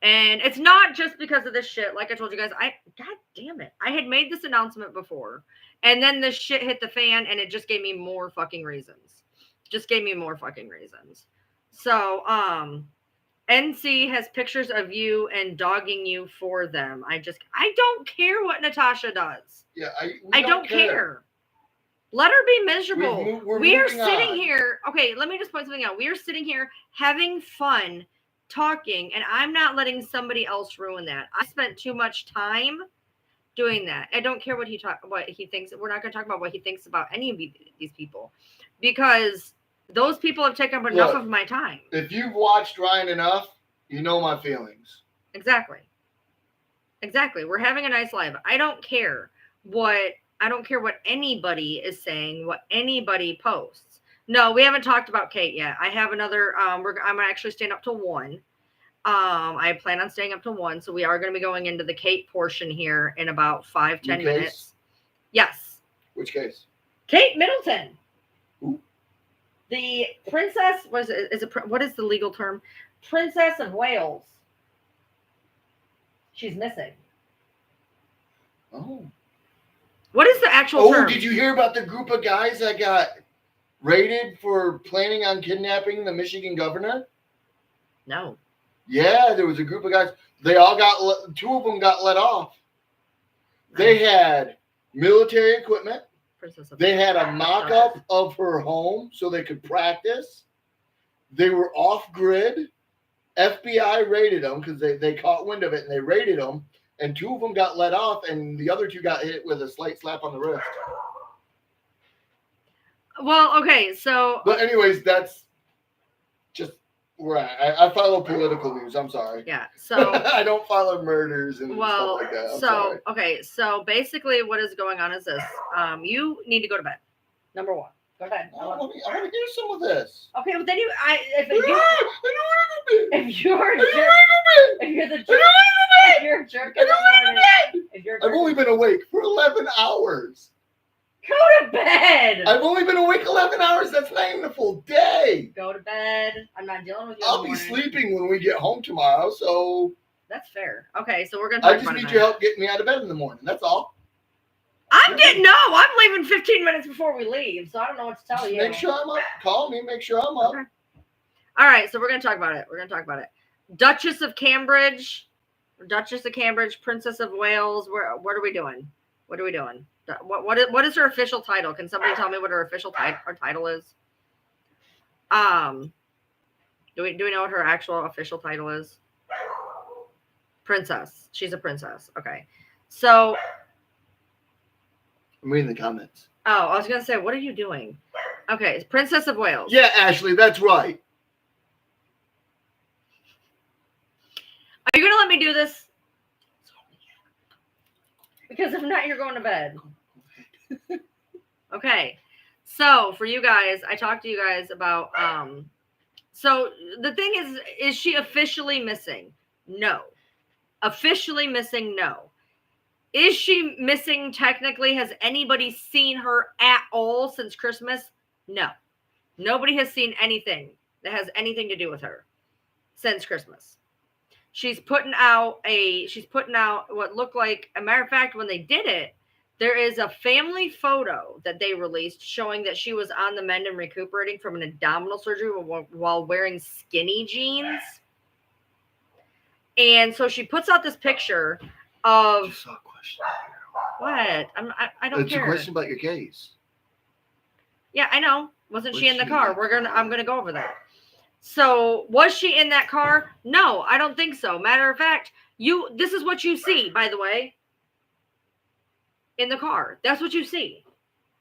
And it's not just because of this shit. Like I told you guys, God damn it. I had made this announcement before. And then this shit hit the fan and it just gave me more fucking reasons. So, NC has pictures of you and dogging you for them. I don't care what Natasha does. Yeah, I don't care. Let her be miserable. We are sitting here. Okay, let me just point something out. We are sitting here having fun, talking, and I'm not letting somebody else ruin that. I spent too much time doing that. I don't care what he thinks. We're not going to talk about what he thinks about any of these people, because those people have taken up enough of my time. If you've watched Ryan enough, you know my feelings. Exactly. We're having a nice life. I don't care what anybody is saying, what anybody posts. No, we haven't talked about Kate yet. I have another. I'm actually staying up till 1. I plan on staying up till 1, so we are going to be going into the Kate portion here in about 5-10 minutes. Yes. Which case? Kate Middleton. Who? The princess what is the legal term? Princess of Wales. She's missing. Oh. What is the actual term? Oh, did you hear about the group of guys that got raided for planning on kidnapping the Michigan governor? No. Yeah, there was a group of guys. They all got 2 of them got let off. They had military equipment. They had a mock-up of her home so they could practice. They were off-grid. FBI raided them because they caught wind of it and they raided them. And 2 of them got let off and the other 2 got hit with a slight slap on the wrist. Well, okay, so... But anyways, that's just where I follow political news. I'm sorry. Yeah, so... I don't follow murders and stuff like that. Okay, so basically what is going on is this. You need to go to bed. Number 1. Go to bed. I want to hear some of this. Okay, well then if you're a jerk, I've only been awake for 11 hours. Go to bed. I've only been awake 11 hours. That's not even a full day. Go to bed. I'm not dealing with you. I'll be sleeping when we get home tomorrow, so. That's fair. Okay, so we're going to talk about it. I just need your help getting me out of bed in the morning. That's all. I'm leaving 15 minutes before we leave, so I don't know what to tell you. Make sure I'm up. Call me. Make sure I'm up. Okay. All right, so we're going to talk about it. Duchess of Cambridge, Princess of Wales. What are we doing? What is her official title? Can somebody tell me what her official title is? Do we know what her actual official title is? Princess. She's a princess. Okay. So I'm reading the comments. Oh, I was going to say, what are you doing? Okay, it's Princess of Wales. Yeah, Ashley, that's right. Are you going to let me do this? Because if not, you're going to bed. Okay. So, for you guys, I talked to you guys about, so the thing is she officially missing? No. Officially missing? No. Is she missing technically? Has anybody seen her at all since Christmas? No. Nobody has seen anything that has anything to do with her since Christmas. She's putting out what looked like, a matter of fact, when they did it, there is a family photo that they released showing that she was on the mend and recuperating from an abdominal surgery while wearing skinny jeans. And so she puts out this picture of... Just saw a question. What? I don't care. It's a question about your case. Yeah, I know. Wasn't she in the car? I'm gonna go over that. So was she in that car? No, I don't think so. Matter of fact, this is what you see, by the way. in the car. That's what you see.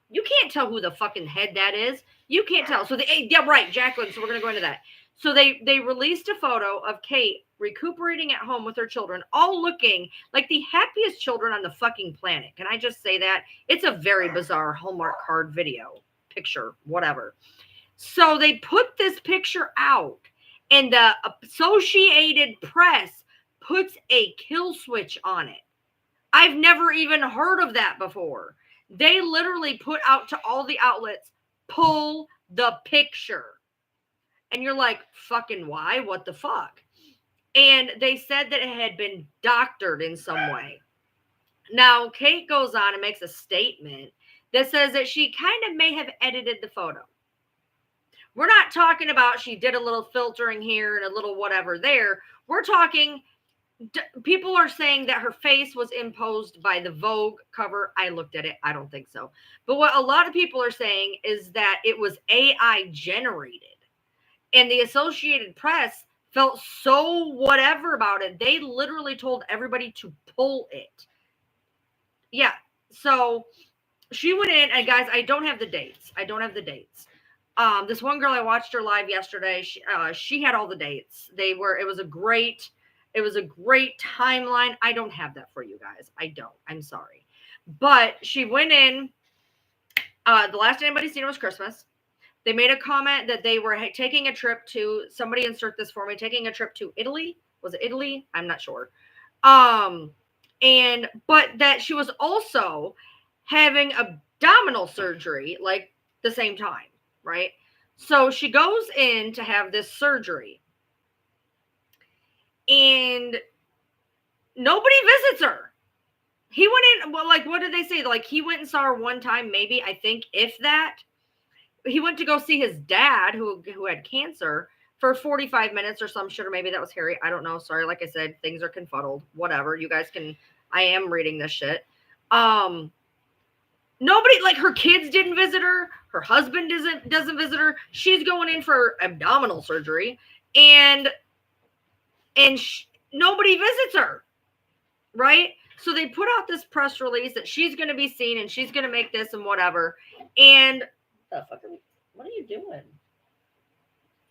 You can't tell who the fucking head that is. You can't tell. So yeah, right, Jacqueline. So we're gonna go into that. So they released a photo of Kate recuperating at home with her children, all looking like the happiest children on the fucking planet. Can I just say that? It's a very bizarre Hallmark card video, picture, whatever. So they put this picture out, and the Associated Press puts a kill switch on it. I've never even heard of that before. They literally put out to all the outlets, pull the picture. And you're like, fucking why? What the fuck? And they said that it had been doctored in some way. Now, Kate goes on and makes a statement that says that she kind of may have edited the photo. We're not talking about she did a little filtering here and a little whatever there. We're talking, people are saying that her face was imposed by the Vogue cover. I looked at it. I don't think so. But what a lot of people are saying is that it was AI generated. And the Associated Press felt so whatever about it. They literally told everybody to pull it. Yeah. So she went in, and guys, I don't have the dates. This one girl, I watched her live yesterday. She had all the dates. It was a great timeline. I don't have that for you guys. I don't. I'm sorry. But she went in. The last anybody's seen it was Christmas. They made a comment that they were taking a trip to, somebody insert this for me, taking a trip to Italy. Was it Italy? I'm not sure. But that she was also having abdominal surgery like the same time, right? So she goes in to have this surgery, and nobody visits her. He went in, well, like, what did they say? Like, he went and saw her one time, maybe, I think, if that. He went to go see his dad who had cancer for 45 minutes or some shit, or maybe that was Harry. I don't know. Sorry. Like I said, things are confuddled. Whatever. You guys can, I am reading this shit. Nobody, like, her kids didn't visit her. Her husband doesn't visit her. She's going in for abdominal surgery, and nobody visits her. Right? So they put out this press release that she's going to be seen and she's going to make this and whatever. And the fuck what are you doing?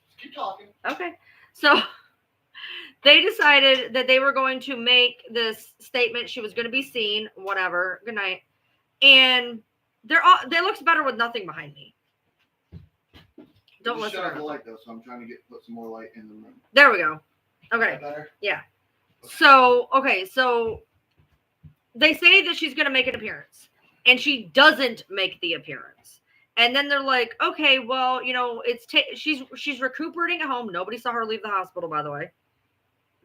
Just keep talking. Okay. So they decided that they were going to make this statement. She was going to be seen, whatever. Good night. And they looks better with nothing behind me. Don't listen. Shut off the light though, so I'm trying to put some more light in the room. There we go. Okay. Better? Yeah. So they say that she's going to make an appearance, and she doesn't make the appearance. And then they're like, okay, well, you know, she's recuperating at home. Nobody saw her leave the hospital, by the way.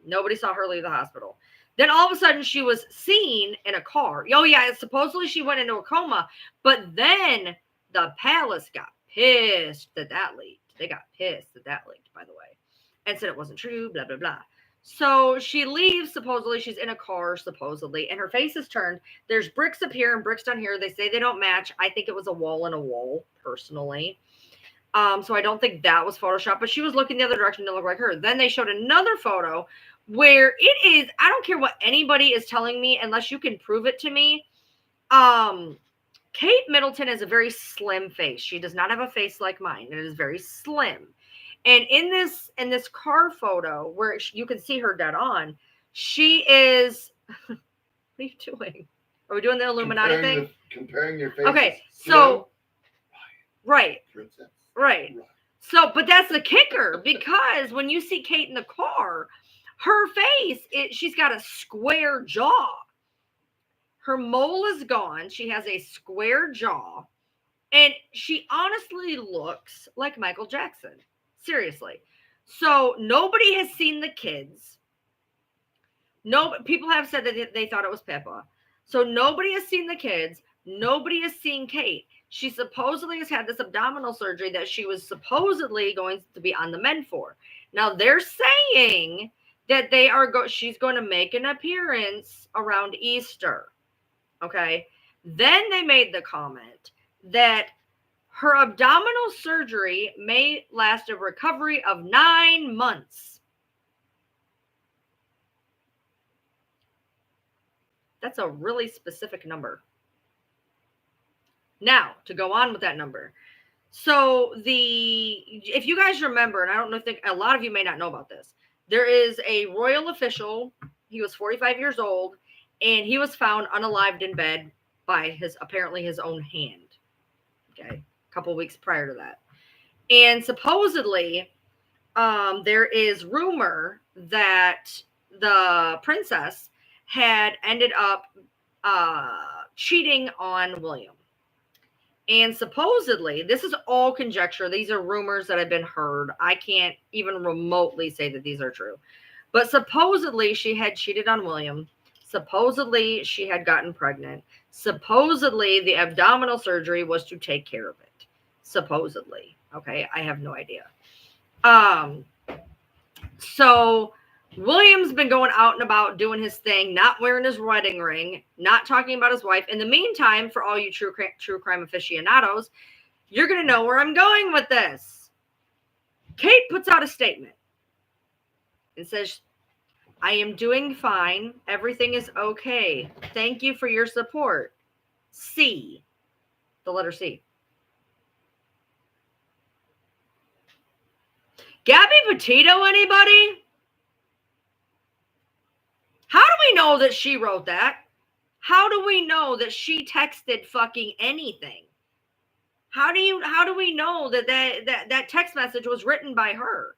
Nobody saw her leave the hospital. Then all of a sudden she was seen in a car. Oh yeah, supposedly she went into a coma, but then the palace got pissed that leaked. They got pissed that leaked, by the way, and said it wasn't true, blah, blah, blah. So she leaves, supposedly she's in a car, supposedly, and her face is turned. There's bricks up here and bricks down here. They say they don't match. I think it was a wall and a wall, personally. So I don't think that was Photoshop, but she was looking the other direction to look like her. Then they showed another photo where it is, I don't care what anybody is telling me, unless you can prove it to me. Kate Middleton has a very slim face. She does not have a face like mine. It is very slim. And in this car photo where you can see her dead on, she is. What are you doing? Are we doing the Illuminati thing? Comparing your face. Okay, so right. So, but that's the kicker, because when you see Kate in the car, her face, she's got a square jaw. Her mole is gone. She has a square jaw, and she honestly looks like Michael Jackson. Seriously. So nobody has seen the kids. No, people have said that they thought it was Pippa. So nobody has seen the kids. Nobody has seen Kate. She supposedly has had this abdominal surgery that she was supposedly going to be on the mend for. Now they're saying that she's going to make an appearance around Easter. Okay. Then they made the comment that her abdominal surgery may last a recovery of 9 months. That's a really specific number. Now, to go on with that number. So if you guys remember, and I don't know, think a lot of you may not know about this, there is a royal official. He was 45 years old, and he was found unalived in bed by apparently his own hand. Okay, a couple weeks prior to that, and supposedly, there is rumor that the princess had ended up cheating on William. And supposedly, this is all conjecture. These are rumors that have been heard. I can't even remotely say that these are true. But supposedly, she had cheated on William. Supposedly, she had gotten pregnant. Supposedly, the abdominal surgery was to take care of it. Supposedly. Okay, I have no idea. So William's been going out and about doing his thing, not wearing his wedding ring, not talking about his wife. In the meantime, for all you true crime aficionados, you're going to know where I'm going with this. Kate puts out a statement and says, I am doing fine. Everything is okay. Thank you for your support. C. The letter C. Gabby Petito, anybody? How do we know that she wrote that? How do we know that she texted fucking anything? How do we know that text message was written by her?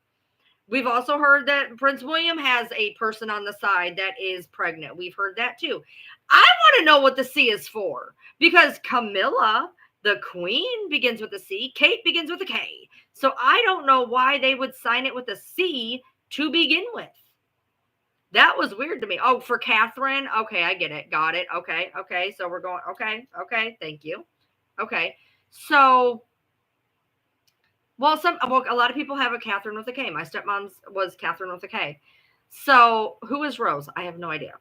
We've also heard that Prince William has a person on the side that is pregnant. We've heard that too. I want to know what the C is for, because Camilla, the queen, begins with a C. Kate begins with a K. So I don't know why they would sign it with a C to begin with. That was weird to me. Oh, for Catherine? Okay, I get it. Got it. Okay. So we're going, okay. Thank you. Okay. So, a lot of people have a Catherine with a K. My stepmom's was Catherine with a K. So, who is Rose? I have no idea.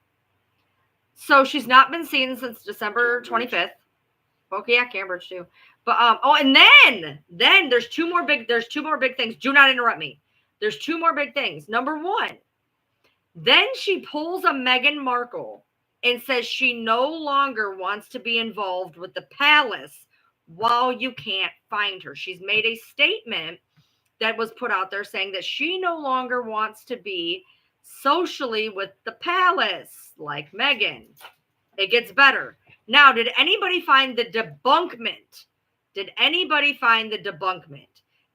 So, she's not been seen since December 25th. Okay, yeah, Cambridge too. But and then there's two more big things. Do not interrupt me. There's two more big things. Number one, then she pulls a Meghan Markle and says she no longer wants to be involved with the palace while you can't find her. She's made a statement that was put out there saying that she no longer wants to be socially with the palace like Meghan. It gets better. Now, did anybody find the debunkment?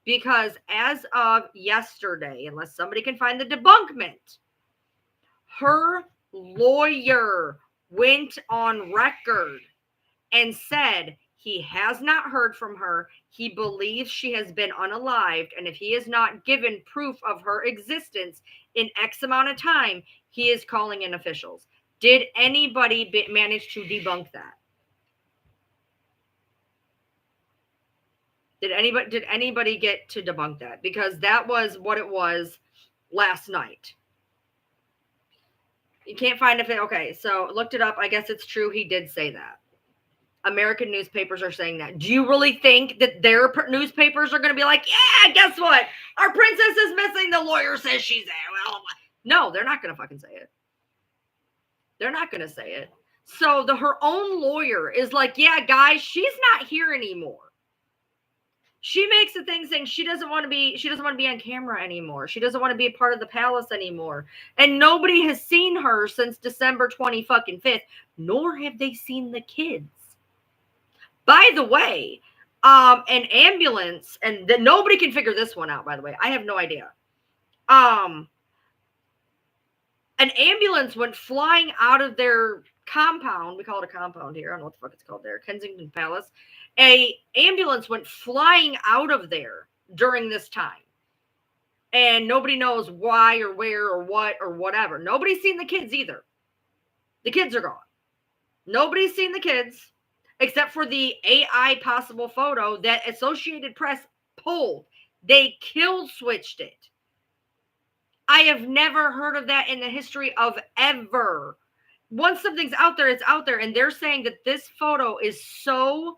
Because as of yesterday, unless somebody can find the debunkment, her lawyer went on record and said he has not heard from her. He believes she has been unalived. And if he is not given proof of her existence in X amount of time, he is calling in officials. Did anybody manage to debunk that? Did anybody get to debunk that? Because that was what it was last night. You can't find it. Okay, so looked it up. I guess it's true. He did say that. American newspapers are saying that. Do you really think that their newspapers are going to be like, yeah, guess what? Our princess is missing. The lawyer says she's there. Well, no, they're not going to fucking say it. They're not going to say it. So her own lawyer is like, yeah, guys, she's not here anymore. She makes a thing saying she doesn't want to be on camera anymore. She doesn't want to be a part of the palace anymore. And nobody has seen her since December 25th, nor have they seen the kids. By the way, an ambulance, and nobody can figure this one out, by the way. I have no idea. An ambulance went flying out of their compound. We call it a compound here. I don't know what the fuck it's called there. Kensington Palace. A ambulance went flying out of there during this time. And nobody knows why or where or what or whatever. Nobody's seen the kids either. The kids are gone. Nobody's seen the kids except for the AI possible photo that Associated Press pulled. They kill switched it. I have never heard of that in the history of ever. Once something's out there, it's out there. And they're saying that this photo is so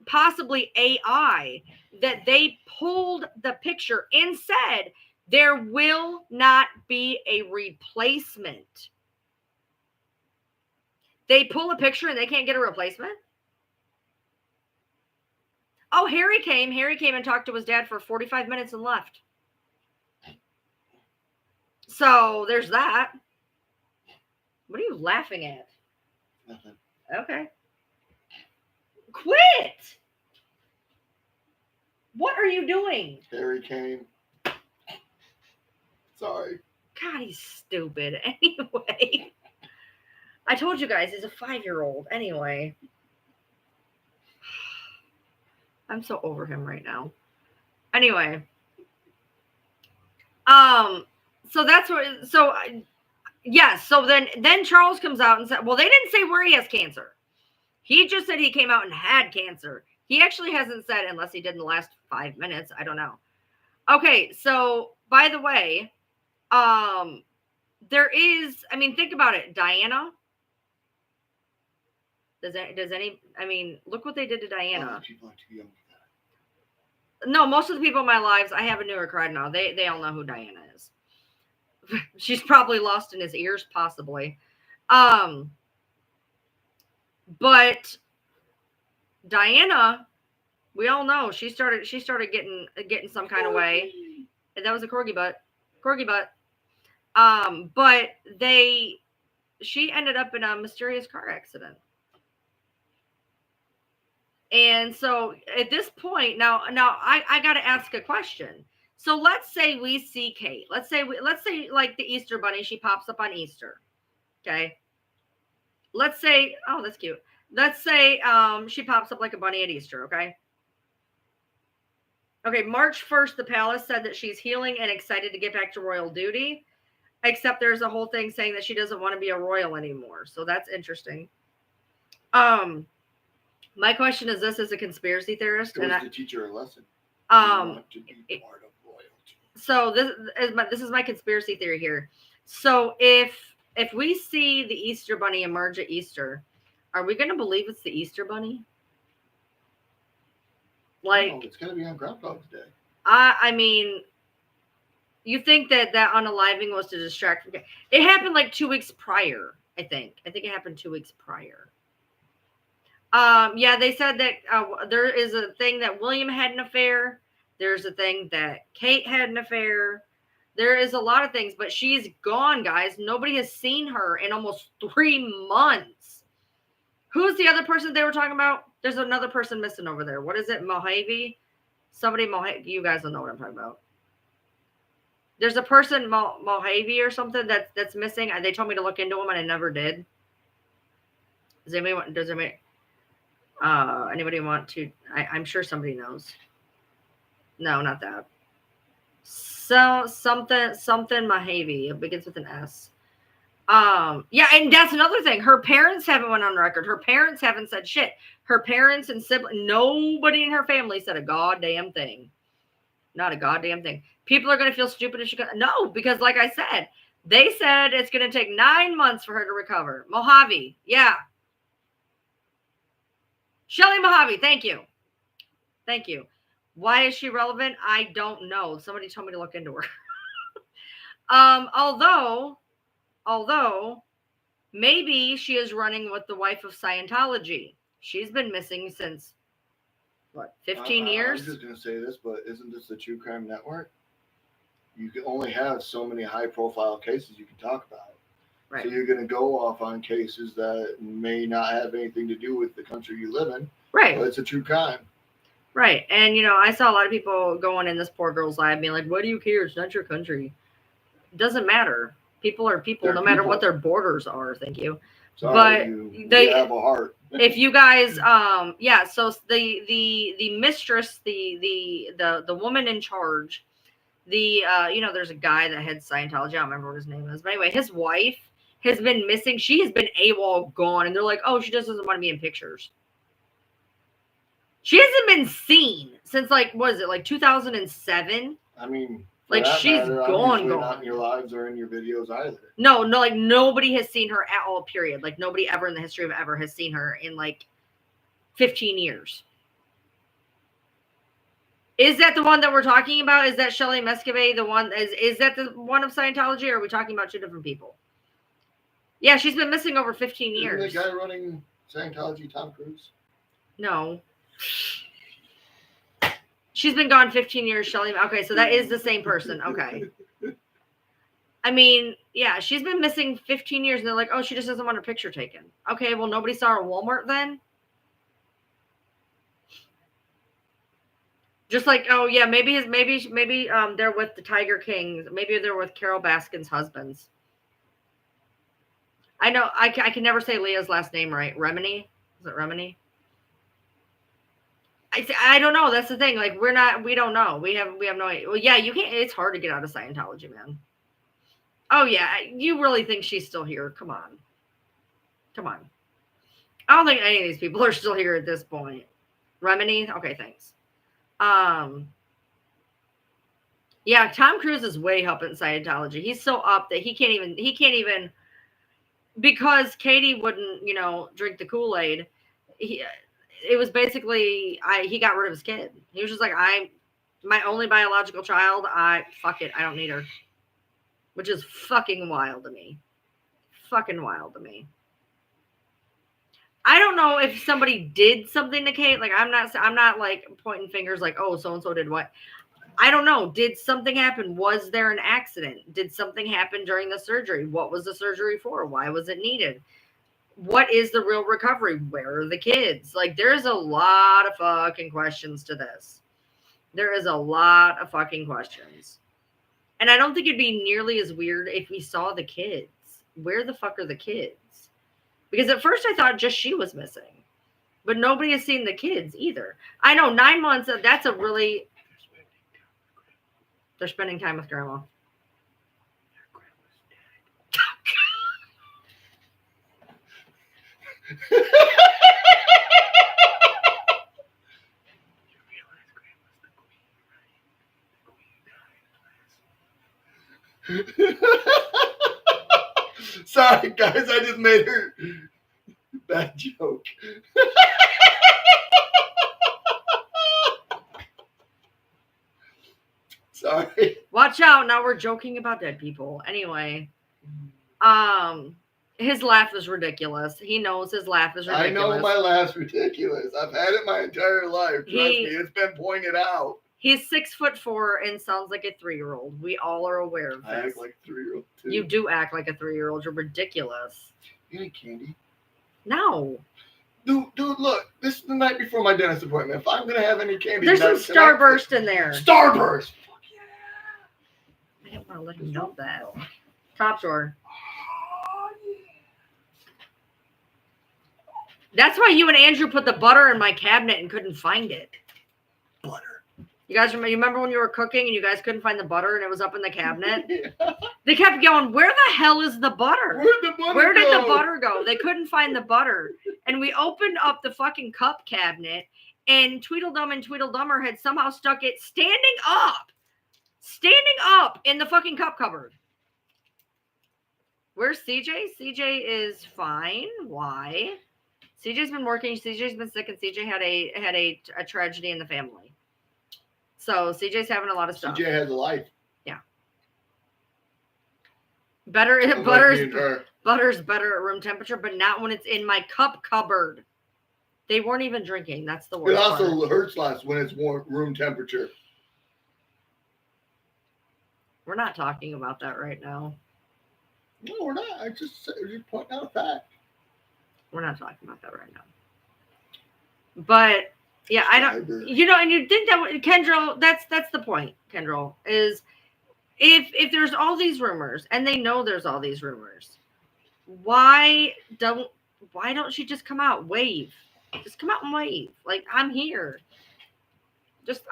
possibly AI that they pulled the picture and said there will not be a replacement. They pull a picture and they can't get a replacement? Oh, Harry came. Harry came and talked to his dad for 45 minutes and left. So there's that. What are you laughing at? Nothing. Okay. Quit! What are you doing? Harry came. Sorry. God, he's stupid. Anyway. I told you guys, he's a 5-year-old. Anyway. I'm so over him right now. Anyway. So that's what, so yes. So then Charles comes out and said, well, they didn't say where he has cancer. He just said he came out and had cancer. He actually hasn't said, unless he did in the last 5 minutes. I don't know. Okay. So by the way, there is, I mean, think about it. Diana. Look what they did to Diana. People are too young for that. No, most of the people in my lives, I have a newer crowd now. They all know who Diana is. She's probably lost in his ears, possibly. But Diana, we all know she started getting some kind of way. And that was a corgi butt. But she ended up in a mysterious car accident. And so at this point, now I got to ask a question. So let's say we see Kate. Let's say like the Easter bunny, she pops up on Easter. Okay. Let's say, oh, that's cute. Let's say she pops up like a bunny at Easter, okay? Okay, March 1st, the palace said that she's healing and excited to get back to royal duty, except there's a whole thing saying that she doesn't want to be a royal anymore. So that's interesting. My question is this as a conspiracy theorist. It was to teach her a lesson. To be part of royalty. So this is my conspiracy theory here. So if we see the Easter bunny emerge at Easter, are we going to believe it's the Easter bunny? Like, no, it's going to be on Groundhog's Day. I mean, you think that unaliving was to distract from it happened like 2 weeks prior, I think it happened 2 weeks prior. Yeah, they said that there is a thing that William had an affair. There's a thing that Kate had an affair. There is a lot of things, but she's gone, guys. Nobody has seen her in almost 3 months. Who's the other person they were talking about? There's another person missing over there. What is it? Mojave? You guys don't know what I'm talking about. There's a person, Mojave or something that's missing. They told me to look into him and I never did. Anybody want to? I'm sure somebody knows. No, not that. So something Mojave. It begins with an S. Yeah, and that's another thing. Her parents haven't went on record. Her parents haven't said shit. Her parents and siblings, nobody in her family said a goddamn thing. Not a goddamn thing. People are gonna feel stupid if she goes. No, because like I said, they said it's gonna take 9 months for her to recover. Mojave, yeah. Shelly Mojave, thank you. Why is she relevant? I don't know. Somebody told me to look into her. Although maybe she is running with the wife of Scientology. She's been missing since, what, 15 years? I was just going to say this, but isn't this a true crime network? You can only have so many high-profile cases you can talk about. Right. So you're going to go off on cases that may not have anything to do with the country you live in. Right. But it's a true crime. Right. And, I saw a lot of people going in this poor girl's live being like, what do you care? It's not your country. It doesn't matter. People are people, no matter what their borders are. Thank you. Sorry, but they have a heart. If you guys, yeah. So the mistress, the woman in charge, there's a guy that heads Scientology. I don't remember what his name is, but anyway, his wife has been missing. She has been AWOL, gone, and they're like, oh, she just doesn't want to be in pictures. She hasn't been seen since like 2007. I mean. Like she's gone. Not in your lives or in your videos either. No, like nobody has seen her at all. Period. Like nobody ever in the history of ever has seen her in like 15 years. Is that the one that we're talking about? Is that Shelley Mescavey the one? Is that the one of Scientology? Or are we talking about 2 different people? Yeah, she's been missing over 15 years. Isn't the guy running Scientology Tom Cruise? No. She's been gone 15 years, Shelly. Okay, so that is the same person. Okay. I mean, yeah, she's been missing 15 years, and they're like, oh, she just doesn't want her picture taken. Okay, well, nobody saw her at Walmart then? Just like, oh, yeah, maybe they're with the Tiger Kings. Maybe they're with Carol Baskin's husbands. I know, I can never say Leah's last name right. Remini? Is it Remini? I don't know. That's the thing. Like, we don't know. We have no idea. Well, yeah, you can't, it's hard to get out of Scientology, man. Oh, yeah. You really think she's still here? Come on. Come on. I don't think any of these people are still here at this point. Remini? Okay, thanks. Yeah, Tom Cruise is way up in Scientology. He's so up that he can't even, because Katie wouldn't, drink the Kool-Aid. It was basically, he got rid of his kid. He was just like, my only biological child, fuck it, I don't need her. Which is fucking wild to me. Fucking wild to me. I don't know if somebody did something to Kate. Like, I'm not like pointing fingers like, oh, so-and-so did what. I don't know. Did something happen? Was there an accident? Did something happen during the surgery? What was the surgery for? Why was it needed? What is the real recovery? Where are the kids? Like, there's a lot of fucking questions to this. There is a lot of fucking questions. And I don't think it'd be nearly as weird if we saw the kids. Where the fuck are the kids? Because at first I thought just she was missing. But nobody has seen the kids either. I know 9 months, that's a really... They're spending time with grandma. Sorry, guys, I just made her bad joke. Sorry. Watch out. Now we're joking about dead people. Anyway. His laugh is ridiculous. He knows his laugh is ridiculous. I know my laugh's ridiculous. I've had it my entire life. Trust me, it's been pointed out. He's 6'4" and sounds like a 3-year-old. We all are aware of this. I act like a 3-year-old too. You do act like a 3-year-old. You're ridiculous. You need candy? No. Dude, look. This is the night before my dentist appointment. If I'm gonna have any candy, there's some Starburst in there. Starburst. Fuck yeah. I don't want to let him know that. Top drawer. That's why you and Andrew put the butter in my cabinet and couldn't find it. Butter. You guys remember when you were cooking and you guys couldn't find the butter and it was up in the cabinet? Yeah. They kept going, where the hell is the butter? Where did the butter go? They couldn't find the butter. And we opened up the fucking cup cabinet and Tweedledum and Tweedledummer had somehow stuck it standing up in the fucking cup cupboard. Where's CJ? CJ is fine. Why? CJ's been working. CJ's been sick, and CJ had a tragedy in the family. So CJ's having a lot of stuff. CJ has a life. Yeah. Butter's better at room temperature, but not when it's in my cup cupboard. They weren't even drinking. That's the worst. It also hurts less when it's warm room temperature. We're not talking about that right now. No, we're not. I just pointing out a fact. We're not talking about that right now. But yeah, I don't. And you think that Kendra? That's the point. Kendra is if there's all these rumors and they know there's all these rumors, why don't she just come out, wave? Just come out and wave. Like, I'm here.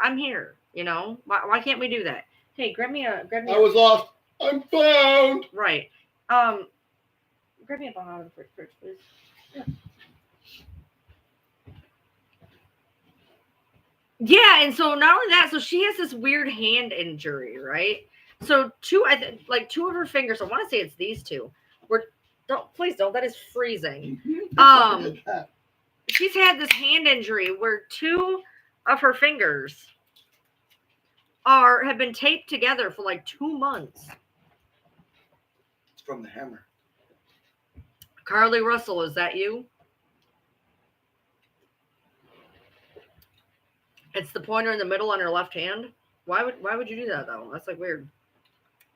I'm here. Why can't we do that? Hey, grab me a. I was lost. I'm found. Right. Grab me a bottle out of the fridge, please. Yeah, and so not only that, so she has this weird hand injury, right? So two of her fingers, I want to say it's these two. Please don't. That is freezing. She's had this hand injury where two of her fingers have been taped together for like 2 months. It's from the hammer. Carly Russell, is that you? It's the pointer in the middle on her left hand. Why would you do that though? That's like weird.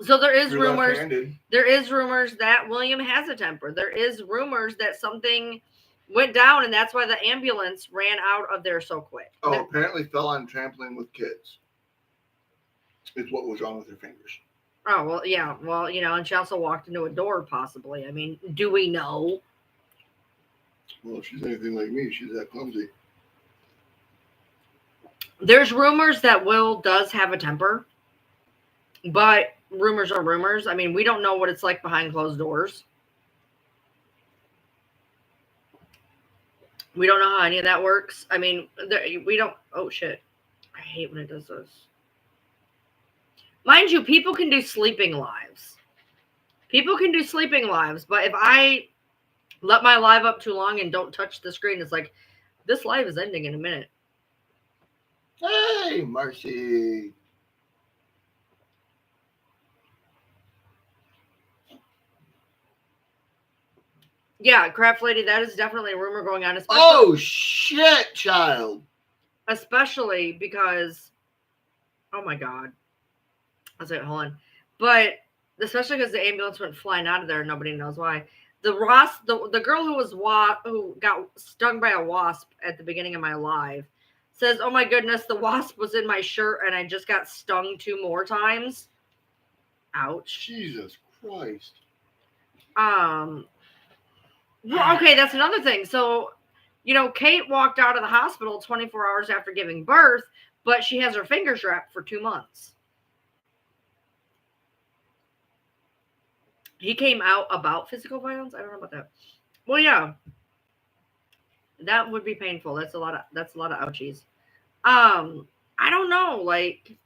So there is You're rumors. left-handed. There is rumors that William has a temper. There is rumors that something went down, and that's why the ambulance ran out of there so quick. Oh, apparently fell on trampoline with kids. Is what was wrong with her fingers. Oh, well, yeah. Well, and she also walked into a door, possibly. I mean, do we know? Well, if she's anything like me, she's that clumsy. There's rumors that Will does have a temper, but rumors are rumors. I mean, we don't know what it's like behind closed doors. We don't know how any of that works. I mean, we don't. Oh, shit. I hate when it does this. Mind you, people can do sleeping lives. People can do sleeping lives, but if I let my live up too long and don't touch the screen, it's like, this live is ending in a minute. Hey, Marcy. Yeah, Craft Lady, that is definitely a rumor going on. Oh, shit, child. Especially because, oh my God. I was like, hold on. But especially because the ambulance went flying out of there and nobody knows why. The girl who got stung by a wasp at the beginning of my live says, oh my goodness, the wasp was in my shirt and I just got stung 2 more times. Ouch. Jesus Christ. Well, okay, that's another thing. So, Kate walked out of the hospital 24 hours after giving birth, but she has her fingers wrapped for 2 months. He came out about physical violence. I don't know about that. Well, yeah, that would be painful. That's a lot of ouchies. I don't know. Like,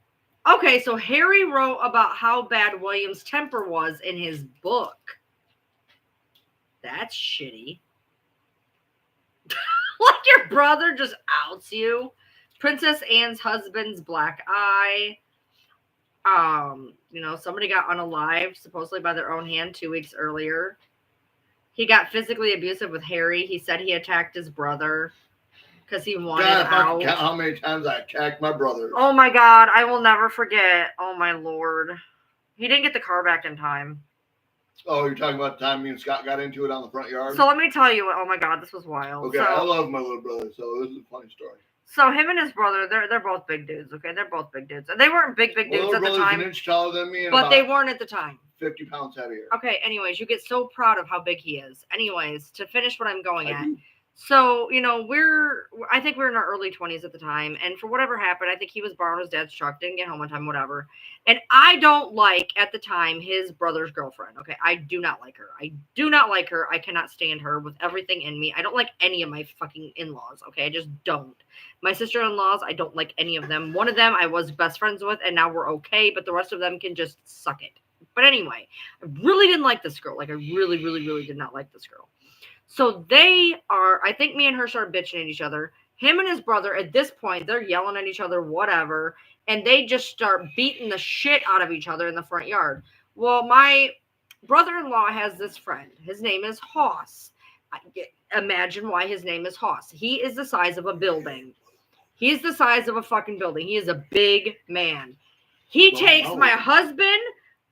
okay, so Harry wrote about how bad William's temper was in his book. That's shitty. Like your brother just outs you. Princess Anne's husband's black eye. Somebody got unalived supposedly by their own hand 2 weeks earlier. He got physically abusive with Harry. He said he attacked his brother because he wanted out. Count how many times I attacked my brother. Oh my God, I will never forget. Oh my Lord. He didn't get the car back in time. Oh, you're talking about the time me and Scott got into it on the front yard? So let me tell you, oh my God, this was wild. Okay, I love my little brother, so this is a funny story. So him and his brother, they're both big dudes, okay? They're both big dudes. And they weren't big dudes at the time. An inch taller than me, and but they weren't at the time. 50 pounds heavier. Okay, anyways, you get so proud of how big he is. Anyways, to finish what I'm going at. So, I think we were in our early 20s at the time. And for whatever happened, I think he was borrowing his dad's truck, didn't get home on time, whatever. And I don't like, at the time, his brother's girlfriend. Okay, I do not like her. I do not like her. I cannot stand her with everything in me. I don't like any of my fucking in-laws. Okay, I just don't. My sister-in-laws, I don't like any of them. One of them I was best friends with, and now we're okay. But the rest of them can just suck it. But anyway, I really didn't like this girl. Like, I really, really, really did not like this girl. So I think me and her started bitching at each other. Him and his brother, at this point, they're yelling at each other, whatever. And they just start beating the shit out of each other in the front yard. Well, my brother-in-law has this friend. His name is Hoss. Imagine why his name is Hoss. He is the size of a building. He's the size of a fucking building. He is a big man. He takes my husband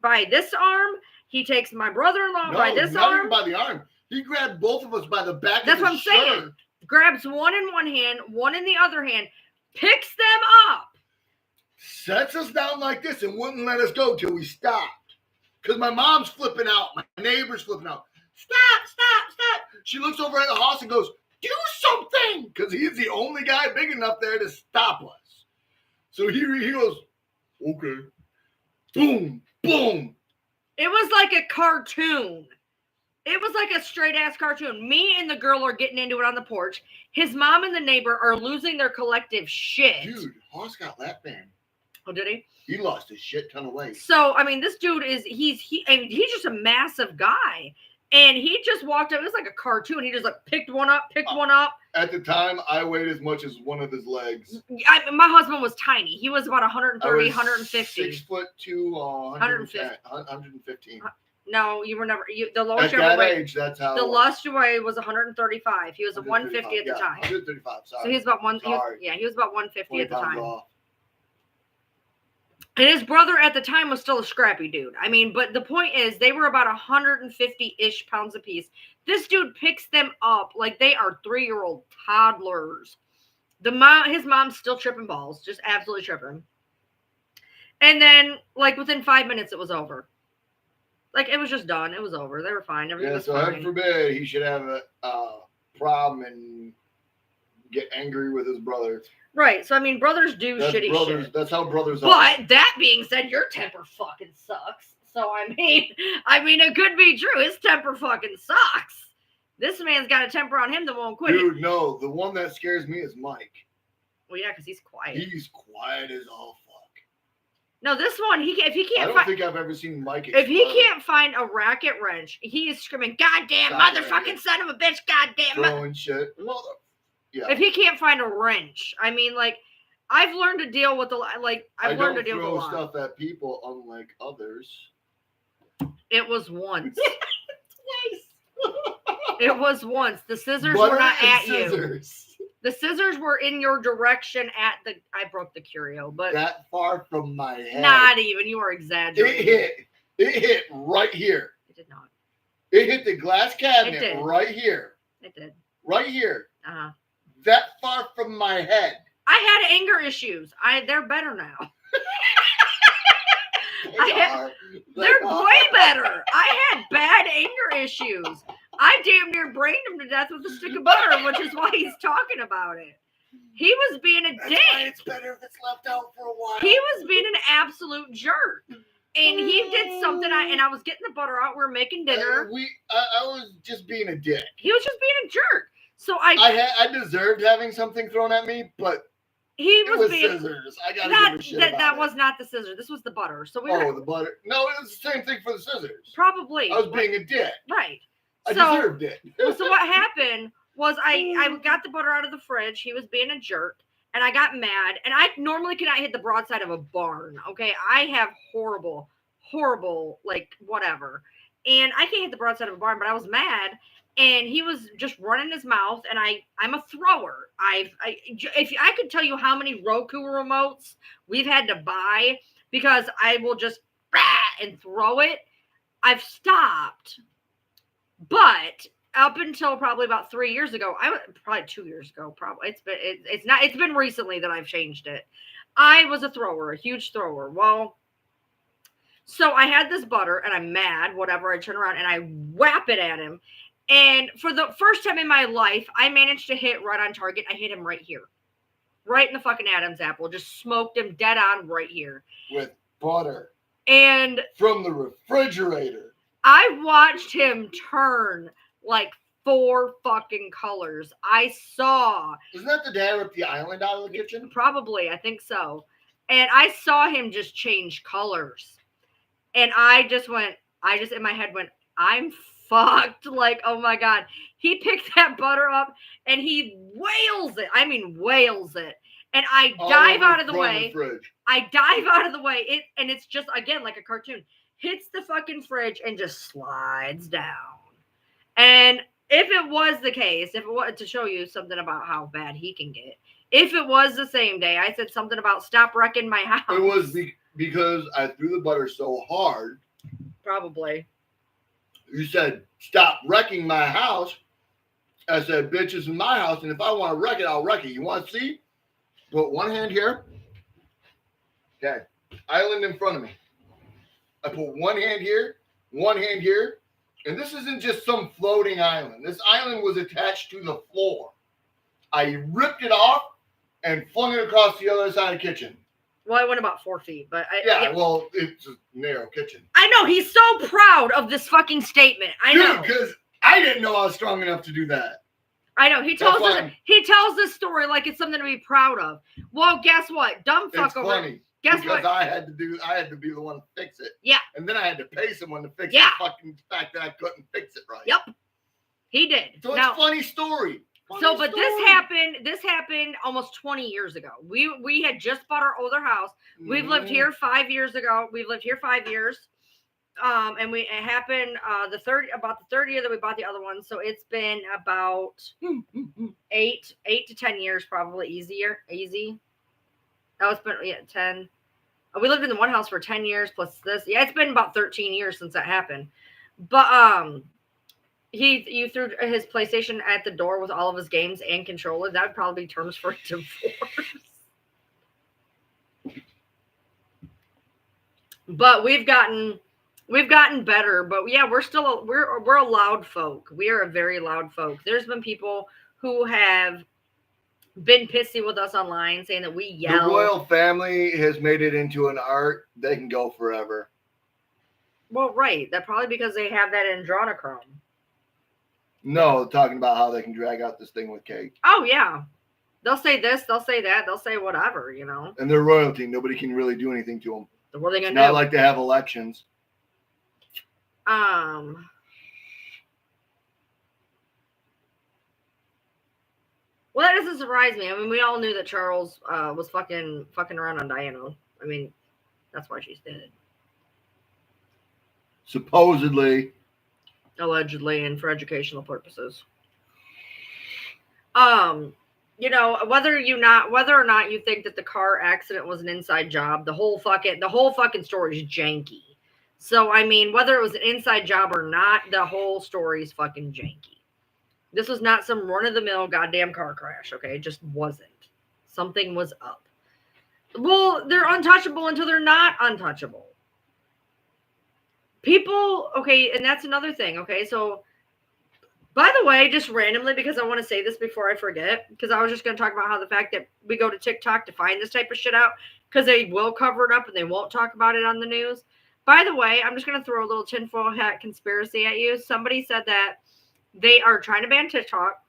by this arm. He takes my brother-in-law by this arm. Not even by the arm. He grabbed both of us by the back That's of his shirt. That's what I'm saying. Grabs one in one hand, one in the other hand, picks them up. Sets us down like this and wouldn't let us go till we stopped. Because my mom's flipping out. My neighbor's flipping out. Stop, stop, stop. She looks over at the house and goes, do something. Because he's the only guy big enough there to stop us. So he goes, okay. Boom, boom. It was like a cartoon. It was like a straight-ass cartoon. Me and the girl are getting into it on the porch. His mom and the neighbor are losing their collective shit. Dude, Hoss got lap band. Oh, did he? He lost a shit ton of weight. So, I mean, this dude he's just a massive guy. And he just walked up. It was like a cartoon. He just picked one up. At the time, I weighed as much as one of his legs. My husband was tiny. He was about 130, 150. 6'2", 115. No, you were never. The lowest At you ever that weighed. age, that's how. The it was. lowest you weighed was 135. He was a 150 at the 135, time. 135. Sorry. So he was about one. Sorry. He was about 150 20 at the pounds time. off. And his brother at the time was still a scrappy dude. I mean, but the point is, they were about 150-ish pounds apiece. This dude picks them up like they are 3-year-old toddlers. His mom's still tripping balls, just absolutely tripping. And then, like, within 5 minutes, it was over. Like, it was just done. It was over. They were fine. Everything was So fine. heaven forbid he should have a problem and get angry with his brother. Right. So, I mean, brothers do shitty shit. That's how brothers are. But that being said, your temper fucking sucks. So, I mean, it could be true. His temper fucking sucks. This man's got a temper on him that won't quit. Dude, no. The one that scares me is Mike. Well, yeah, because he's quiet. He's quiet as all fuck. No, this one, if he can't I don't think I've ever seen Mike if he can't find a racket wrench, he is screaming, "Goddamn motherfucking son of a bitch, goddamn." Throwing shit. Yeah. If he can't find a wrench, I mean, like, I've learned to deal with I've learned to deal with a lot. I don't throw stuff at people, unlike others. It was once. Twice. It was once. The scissors were not at scissors. you. The scissors were in your direction I broke the curio, but that far from my head. Not even. You are exaggerating. It hit right here. It did not. It hit the glass cabinet did. right here. It did. Right here. Uh-huh. That far from my head. I had anger issues. They're better now. They're way better. I had bad anger issues. I damn near brained him to death with a stick of butter, which is why he's talking about it. He was being a dick. It's better if it's left out for a while. He was being an absolute jerk. And he did something, and I was getting the butter out. We were making dinner. I was just being a dick. He was just being a jerk. So I deserved having something thrown at me, but it was being scissors. I gotta give a shit about that was not the scissors. This was the butter. So the butter. No, it was the same thing for the scissors. Probably. I was being a dick. Right. I deserved it. So what happened was I got the butter out of the fridge. He was being a jerk, and I got mad. And I normally cannot hit the broadside of a barn. Okay, I have horrible, like, whatever. And I can't hit the broadside of a barn, but I was mad. And he was just running his mouth, and I'm a thrower. If I could tell you how many Roku remotes we've had to buy because I will just and throw it, I've stopped. But up until probably about 3 years ago, probably 2 years ago, probably it's been recently that I've changed it. I was a thrower, a huge thrower. Well, so I had this butter, and I'm mad, whatever. I turn around and I whap it at him. And for the first time in my life, I managed to hit right on target. I hit him right here. Right in the fucking Adam's apple. Just smoked him dead on right here. With butter. And from the refrigerator. I watched him turn like 4 fucking colors. I saw. Isn't that the dad ripped the island out of the kitchen? Probably. I think so. And I saw him just change colors. And I just in my head went, I'm fucked. Like, oh my God. He picked that butter up and he wails it. I mean, wails it. And I dive out of the way. I dive out of the way. And it's just, again, like a cartoon. Hits the fucking fridge and just slides down. And if it was the case, if it was to show you something about how bad he can get, if it was the same day, I said something about stop wrecking my house. It was because I threw the butter so hard. Probably. You said, stop wrecking my house. I said, bitch, this is my house, and if I want to wreck it, I'll wreck it. You want to see? Put one hand here. Okay. Island in front of me. I put one hand here, and this isn't just some floating island. This island was attached to the floor. I ripped it off and flung it across the other side of the kitchen. Well, I went about 4 feet, but well, it's a narrow kitchen. I know. He's so proud of this fucking statement. I know. Because I didn't know I was strong enough to do that. I know. He tells this story like it's something to be proud of. Well, guess what? Dumb fuck it's over. Funny. Guess because what? I had to be the one to fix it. Yeah. And then I had to pay someone to fix the fucking fact that I couldn't fix it right. Yep. He did. So it's a funny story. This happened almost 20 years ago. We had just bought our older house. We've lived here 5 years ago. We've lived here 5 years. And it happened about the third year that we bought the other one. So it's been about 8 to 10 years, probably easy. Oh, it's been 10. We lived in the one house for 10 years plus this. Yeah, it's been about 13 years since that happened. But you threw his PlayStation at the door with all of his games and controller. That would probably be terms for divorce. But we've gotten better. But yeah, we're a loud folk. We are a very loud folk. There's been people who have been pissy with us online saying that we yell. The royal family has made it into an art. They can go forever. Well, right. That probably because they have that in adrenochrome. No, talking about how they can drag out this thing with cake. Oh yeah. They'll say this, they'll say that, they'll say whatever, you know. And they're royalty. Nobody can really do anything to them. So what are they gonna it's do? not like they have elections. Well, that doesn't surprise me. I mean, we all knew that Charles was fucking around on Diana. I mean, that's why she's dead. Supposedly. Allegedly, and for educational purposes. You know, whether or not you think that the car accident was an inside job, the whole fucking story is janky. So I mean, whether it was an inside job or not, the whole story is fucking janky. This was not some run-of-the-mill goddamn car crash, okay? It just wasn't. Something was up. Well, they're untouchable until they're not untouchable. People, okay, and that's another thing, okay? So, by the way, just randomly, because I want to say this before I forget, because I was just going to talk about how the fact that we go to TikTok to find this type of shit out, because they will cover it up and they won't talk about it on the news. By the way, I'm just going to throw a little tinfoil hat conspiracy at you. Somebody said that they are trying to ban TikTok,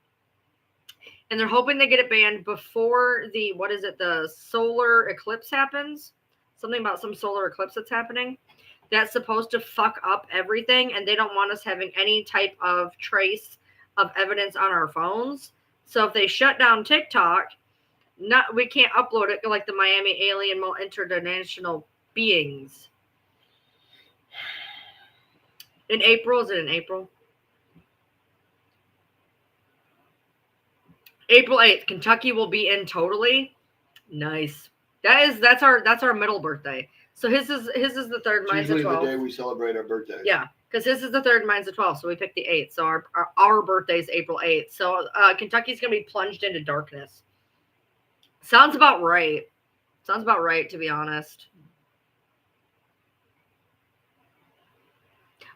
and they're hoping they get it banned before the solar eclipse happens. Something about some solar eclipse that's happening. That's supposed to fuck up everything, and they don't want us having any type of trace of evidence on our phones. So if they shut down TikTok, we can't upload it like the Miami alien interdimensional beings. In April, is it in April? April 8th, Kentucky will be in totally. Nice. That's our middle birthday. So his is the third, mine's the 12th. Usually the day we celebrate our birthdays. Yeah, because his is the third, mine's the 12th. So we picked the 8th. So our birthday is April 8th. So Kentucky's gonna be plunged into darkness. Sounds about right. To be honest.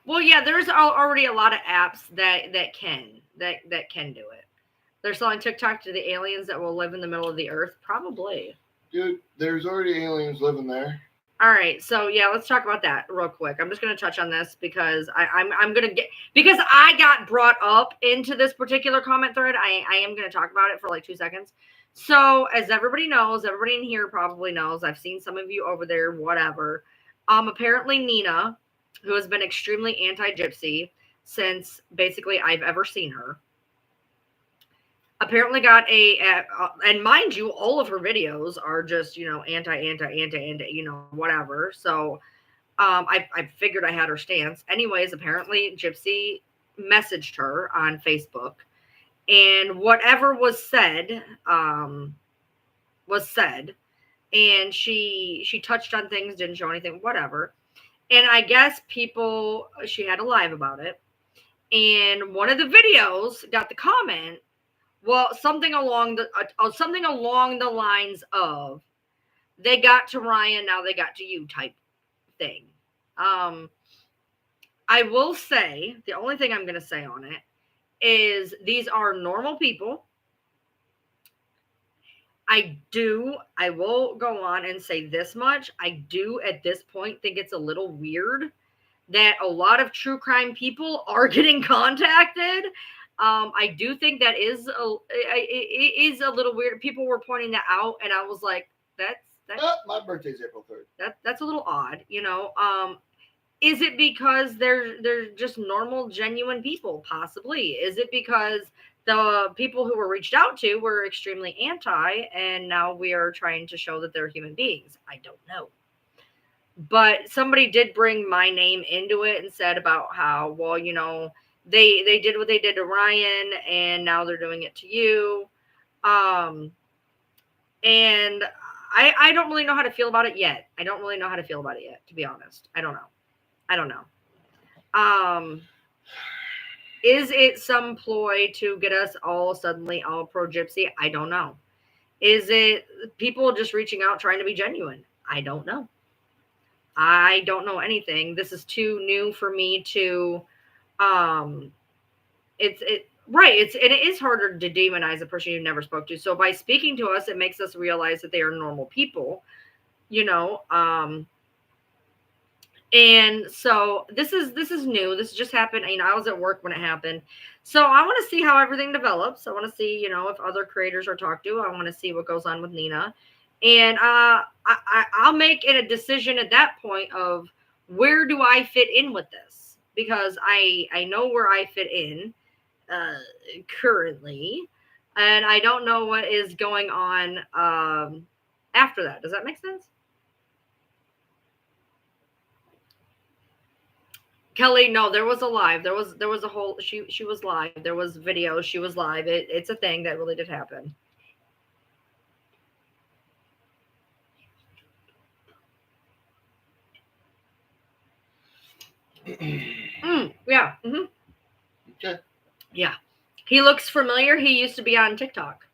Well, yeah, there's already a lot of apps that can do it. They're selling TikTok to the aliens that will live in the middle of the earth, probably. Dude, there's already aliens living there. All right, so yeah, let's talk about that real quick. I'm just going to touch on this because I'm going to because I got brought up into this particular comment thread. I am going to talk about it for like 2 seconds. So as everybody knows, everybody in here probably knows, I've seen some of you over there, whatever. Apparently Nina, who has been extremely anti-gypsy since basically I've ever seen her, apparently got and mind you, all of her videos are just, anti, whatever. So I figured I had her stance. Anyways, apparently Gypsy messaged her on Facebook, and whatever was said, and she touched on things, didn't show anything, whatever. And I guess she had a live about it. And one of the videos got the comment, well, something along the lines of, they got to Ryan, now they got to you type thing. I will say, the only thing I'm going to say on it is these are normal people. I will go on and say this much. I do at this point think it's a little weird that a lot of true crime people are getting contacted. I do think that is a little weird. People were pointing that out, and I was like, that's my birthday's April 3rd. That's a little odd, Is it because they're just normal, genuine people? Possibly. Is it because the people who were reached out to were extremely anti, and now we are trying to show that they're human beings? I don't know. But somebody did bring my name into it and said about how, well, you know, they did what they did to Ryan and now they're doing it to you. And I don't really know how to feel about it yet. I don't really know how to feel about it yet, to be honest. I don't know. Is it some ploy to get us all suddenly all pro Gypsy? I don't know. Is it people just reaching out trying to be genuine? I don't know. I don't know anything. This is too new for me to it is harder to demonize a person you never spoke to. So by speaking to us, it makes us realize that they are normal people, you know. And so this is new. This just happened. You know, I was at work when it happened. So I want to see how everything develops. I want to see, you know, if other creators are talked to. I want to see what goes on with Nina. And I'll make it a decision at that point of where do I fit in with this? Because I know where I fit in currently, and I don't know what is going on after that. Does that make sense? Kelly, no, there was a live. There was a whole she was live. There was video. She was live. It's a thing that really did happen. Yeah. Mm-hmm. Okay. Yeah. He looks familiar. He used to be on TikTok.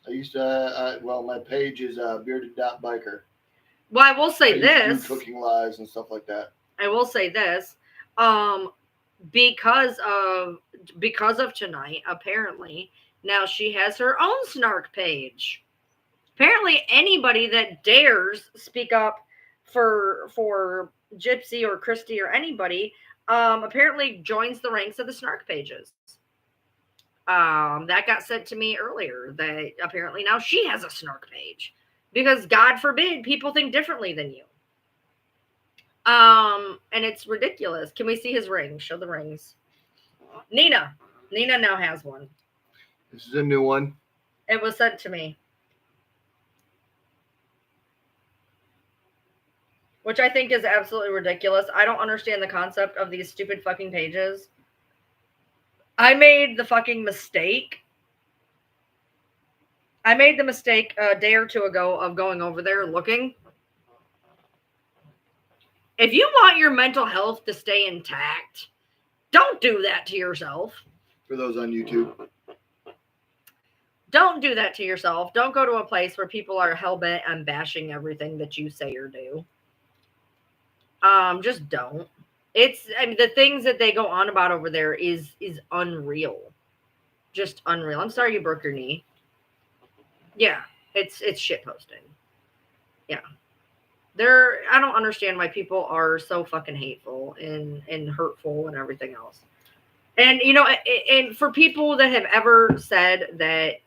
I used to, well, my page is bearded.biker. Well, I will say this. Do cooking lives and stuff like that. I will say this. Because of tonight, apparently, now she has her own snark page. Apparently, anybody that dares speak up for Gypsy or Christy or anybody, apparently joins the ranks of the snark pages. That got sent to me earlier. That apparently now she has a snark page because God forbid people think differently than you. And it's ridiculous. Can we see his ring? Show the rings. Nina now has one. This is a new one. It was sent to me. Which I think is absolutely ridiculous. I don't understand the concept of these stupid fucking pages. I made the fucking mistake. I made the mistake a day or two ago of going over there and looking. If you want your mental health to stay intact, don't do that to yourself. For those on YouTube. Don't do that to yourself. Don't go to a place where people are hell-bent on bashing everything that you say or do. Just don't. I mean, the things that they go on about over there is unreal. Just unreal. I'm sorry you broke your knee. Yeah, it's shit posting. Yeah. I don't understand why people are so fucking hateful and hurtful and everything else. And you know, and for people that have ever said that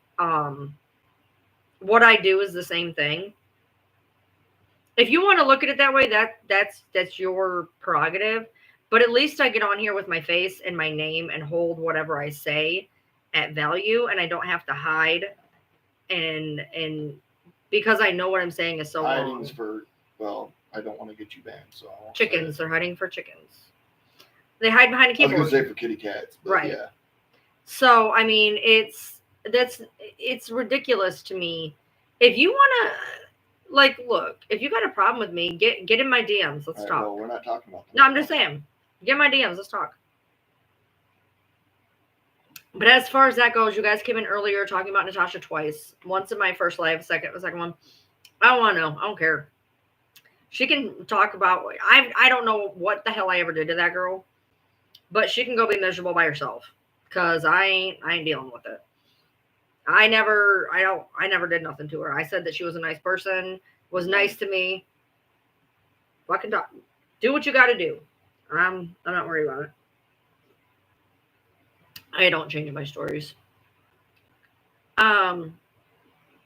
what I do is the same thing. If you want to look at it that way, that's your prerogative. But at least I get on here with my face and my name and hold whatever I say at value, and I don't have to hide. And because I know what I'm saying is so wrong. Well, I don't want to get you banned, so chickens. They're hiding for chickens. They hide behind a keyboard. I was gonna say for kitty cats, but right? Yeah. So I mean, it's ridiculous to me. If you want to, look, if you got a problem with me, get in my DMs. Let's talk. Well, we're not talking about that. No, I'm just saying. Get in my DMs. Let's talk. But as far as that goes, you guys came in earlier talking about Natasha twice. Once in my first live, the second one. I don't want to know. I don't care. She can talk about. I don't know what the hell I ever did to that girl, but she can go be miserable by herself because I ain't dealing with it. I never did nothing to her. I said that she was a nice person, was nice to me. Fucking talk. Do what you got to do. I'm not worried about it. I don't change my stories. You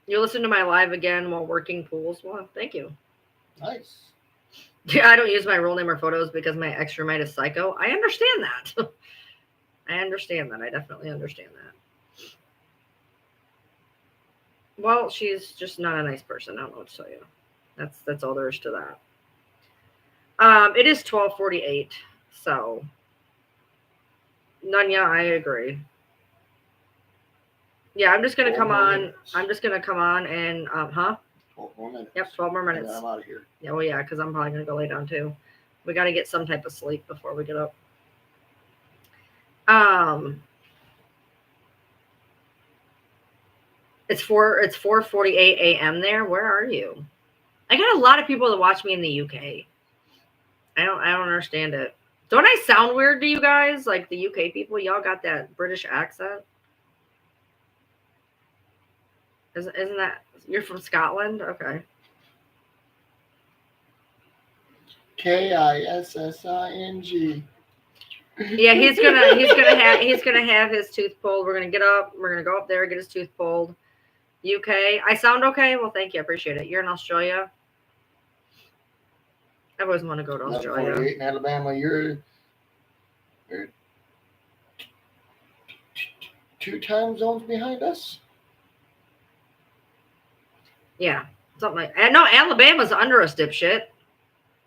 listen to my live again while working pools. Well, thank you. Nice. Yeah, I don't use my real name or photos because my ex roommate is psycho. I understand that. I understand that. I definitely understand that. Well, she's just not a nice person. I don't know what to tell you. That's all there is to that. It is 12:48. So, Nunya, I agree. Yeah, I'm just gonna 12 come more on. minutes. I'm just gonna come on and 12 more minutes. Yep, 12 more And minutes. then I'm out of here. Yeah, well, yeah, because I'm probably gonna go lay down too. We got to get some type of sleep before we get up. It's 4:48 a.m. there. Where are you? I got a lot of people that watch me in the UK. I don't understand it. Don't I sound weird to you guys? Like the UK people, y'all got that British accent. Isn't that you're from Scotland? Okay. Kissing. Yeah, he's gonna have his tooth pulled. We're gonna get up. We're gonna go up there, get his tooth pulled. UK. I sound okay? Well, thank you. I appreciate it. You're in Australia. I've always wanted to go to Australia. 11:48 in Alabama. You're 2 time zones behind us. Yeah, something like. No, Alabama's under us, dipshit.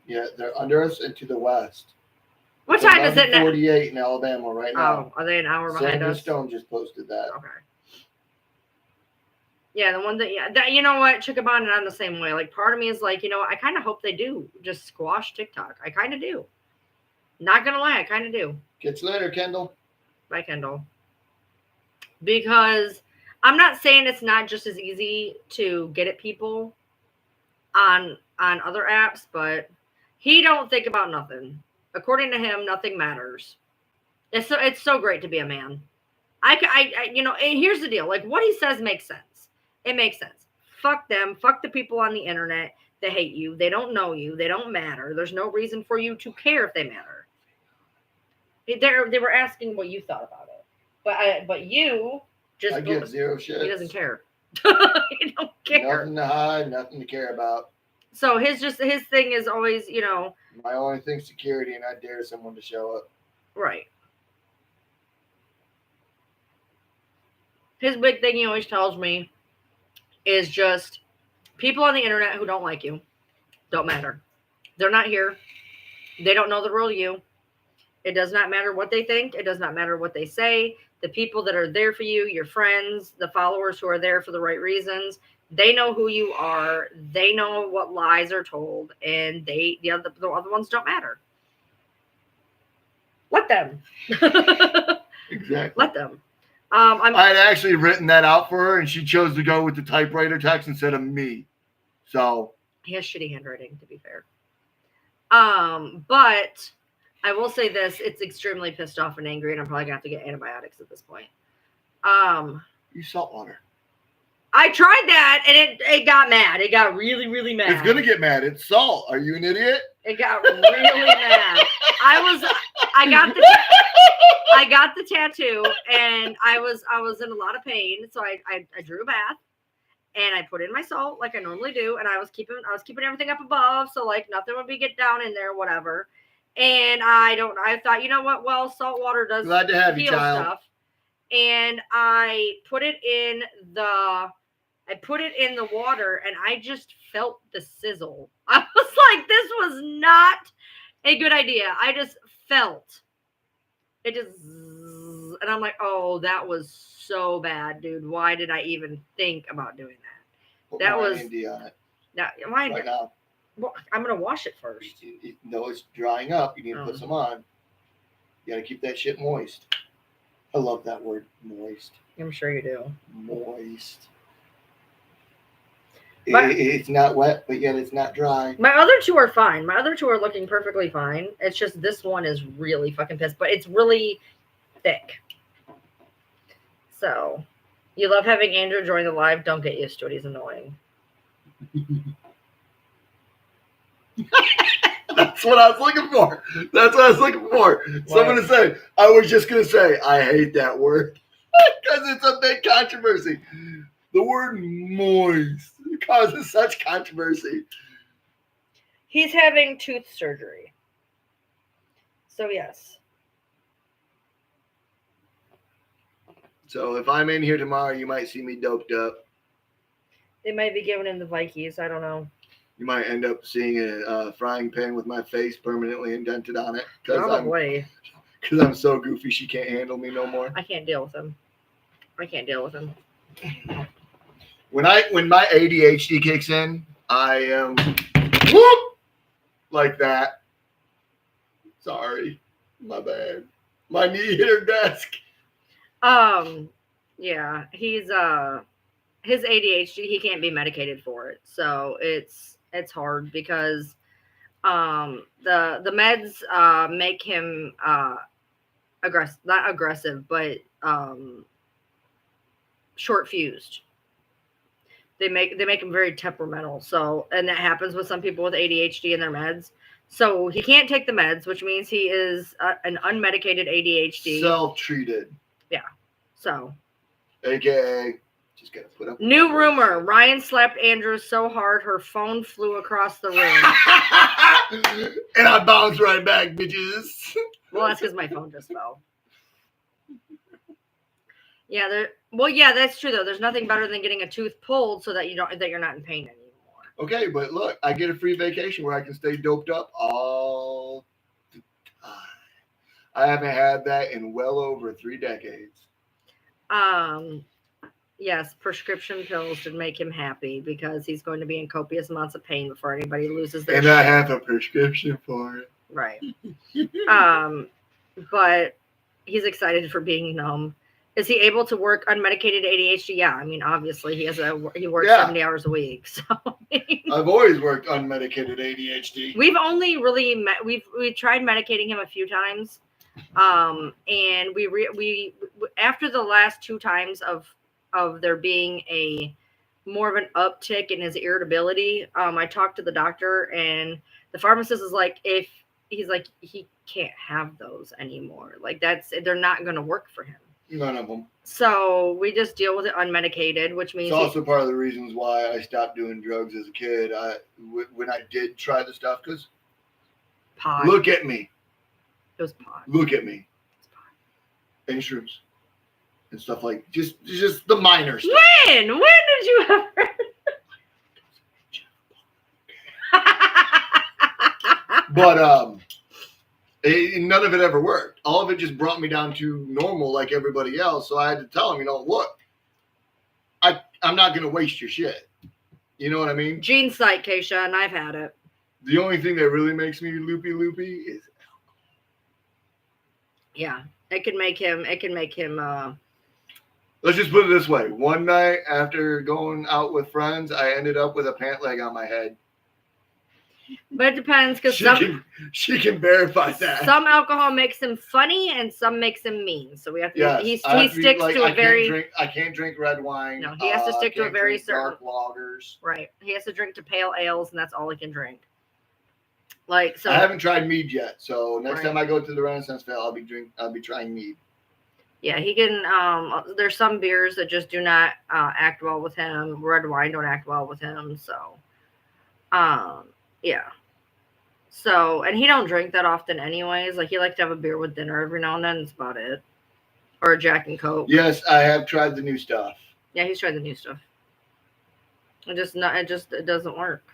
Yeah, they're under us and to the west. What time is it now? 48 in Alabama right now. Oh, are they an hour behind Senator us? Stone just posted that. Okay. Yeah, the one that you know what, Chickabon and I'm the same way. Like part of me is like, you know, I kind of hope they do just squash TikTok. I kind of do. Not gonna lie, I kind of do. Catch you later, Kendall. Bye, Kendall. Because I'm not saying it's not just as easy to get at people on other apps, but he don't think about nothing. According to him, nothing matters. It's so great to be a man. I you know, and here's the deal. Like what he says makes sense. It makes sense. Fuck them. Fuck the people on the internet that hate you. They don't know you. They don't matter. There's no reason for you to care if they matter. They were asking what you thought about it, but you just I give zero shit. He doesn't care. He don't care. Nothing to hide, nothing to care about. So his thing is always, you know. My only thing's security, and I dare someone to show up. Right. His big thing he always tells me is just people on the internet who don't like you don't matter. They're not here. They don't know the real you. It does not matter what they think. It does not matter what they say. The people that are there for you, your friends, the followers who are there for the right reasons, they know who you are. They know what lies are told, and the other ones don't matter. Let them. Exactly. Let them. I had actually written that out for her, and she chose to go with the typewriter text instead of me. So he has shitty handwriting, to be fair. But I will say this: it's extremely pissed off and angry, and I'm probably gonna have to get antibiotics at this point. Use salt water. I tried that, and it got mad. It got really, really mad. It's gonna get mad. It's salt. Are you an idiot? It got really mad. I got the tattoo, and I was in a lot of pain, so I drew a bath, and I put in my salt like I normally do, and I was keeping everything up above, so like nothing would be get down in there, whatever. And I thought, you know what? Well, salt water does Glad to have you, child. stuff. And I put it in the water, and I just felt the sizzle. I was like, this was not a good idea. I just felt it just, and I'm like, oh, that was so bad, dude. Why did I even think about doing that? Put That was on it. Now, why? Right now. Well, I'm gonna wash it first. No, it's drying up. You need to put some on. You gotta keep that shit moist. I love that word, moist. I'm sure you do. Moist. It's not wet, but yet it's not dry. My other two are fine. My other two are looking perfectly fine. It's just this one is really fucking pissed, but it's really thick. So, you love having Andrew join the live. Don't get used to it. He's annoying. That's what I was looking for. Someone to say. I was just going to say, I hate that word. Because it's a big controversy. The word moist causes such controversy. He's having tooth surgery. So, yes. So, if I'm in here tomorrow, you might see me doped up. They might be giving him the Vikings. I don't know. You might end up seeing a frying pan with my face permanently indented on it Probably. because I'm so goofy she can't handle me no more. I can't deal with him. I can't deal with him. When my ADHD kicks in, I am whoop like that. Sorry, my bad. My knee hit her desk. Yeah, he's his ADHD, he can't be medicated for it. So it's hard because the meds make him aggressive, not aggressive, but short fused. They make him very temperamental. So, and that happens with some people with ADHD and their meds. So he can't take the meds, which means he is an unmedicated ADHD. Self-treated. Yeah. So. AKA, just gotta put up. New rumor: Ryan slapped Andrew so hard her phone flew across the room. And I bounced right back, bitches. Well, that's because my phone just fell. Yeah, yeah, that's true though. There's nothing better than getting a tooth pulled so that you're not in pain anymore. Okay, but look, I get a free vacation where I can stay doped up all the time. I haven't had that in well over 3 decades. Yes, prescription pills should make him happy because he's going to be in copious amounts of pain before anybody loses their shit. I have a prescription for it. Right. But he's excited for being numb. Is he able to work unmedicated ADHD? Yeah, I mean, obviously he works 70 hours a week. So I've always worked unmedicated ADHD. We've only really we've tried medicating him a few times, and we after the last 2 times of there being a more of an uptick in his irritability, I talked to the doctor, and the pharmacist is like, he can't have those anymore. Like they're not going to work for him. None of them. So we just deal with it unmedicated, which means it's also part of the reasons why I stopped doing drugs as a kid. When I did try the stuff, because look at me. It was pot. Look at me. It's pot. And shrooms and stuff like just the minor stuff. When did you ever? But none of it ever worked. All of it just brought me down to normal like everybody else. So I had to tell him, look, I'm not going to waste your shit. You know what I mean? Gene Sight, Keisha, and I've had it. The only thing that really makes me loopy is alcohol. Yeah, it can make him. Let's just put it this way. One night after going out with friends, I ended up with a pant leg on my head. But it depends because she can verify that. Some alcohol makes him funny and some makes him mean. So we have to. Yes, he sticks to a very. I can't drink red wine. No, he has to stick to a very certain dark lagers. Right, he has to drink to pale ales, and that's all he can drink. Like so. I haven't tried mead yet, so next time I go to the Renaissance Fair, I'll be trying mead. Yeah, he can. There's some beers that just do not act well with him. Red wine don't act well with him. So, yeah. So, and he don't drink that often anyways. Like, he likes to have a beer with dinner every now and then. That's about it. Or a Jack and Coke. Yes, I have tried the new stuff. Yeah, he's tried the new stuff. It doesn't work.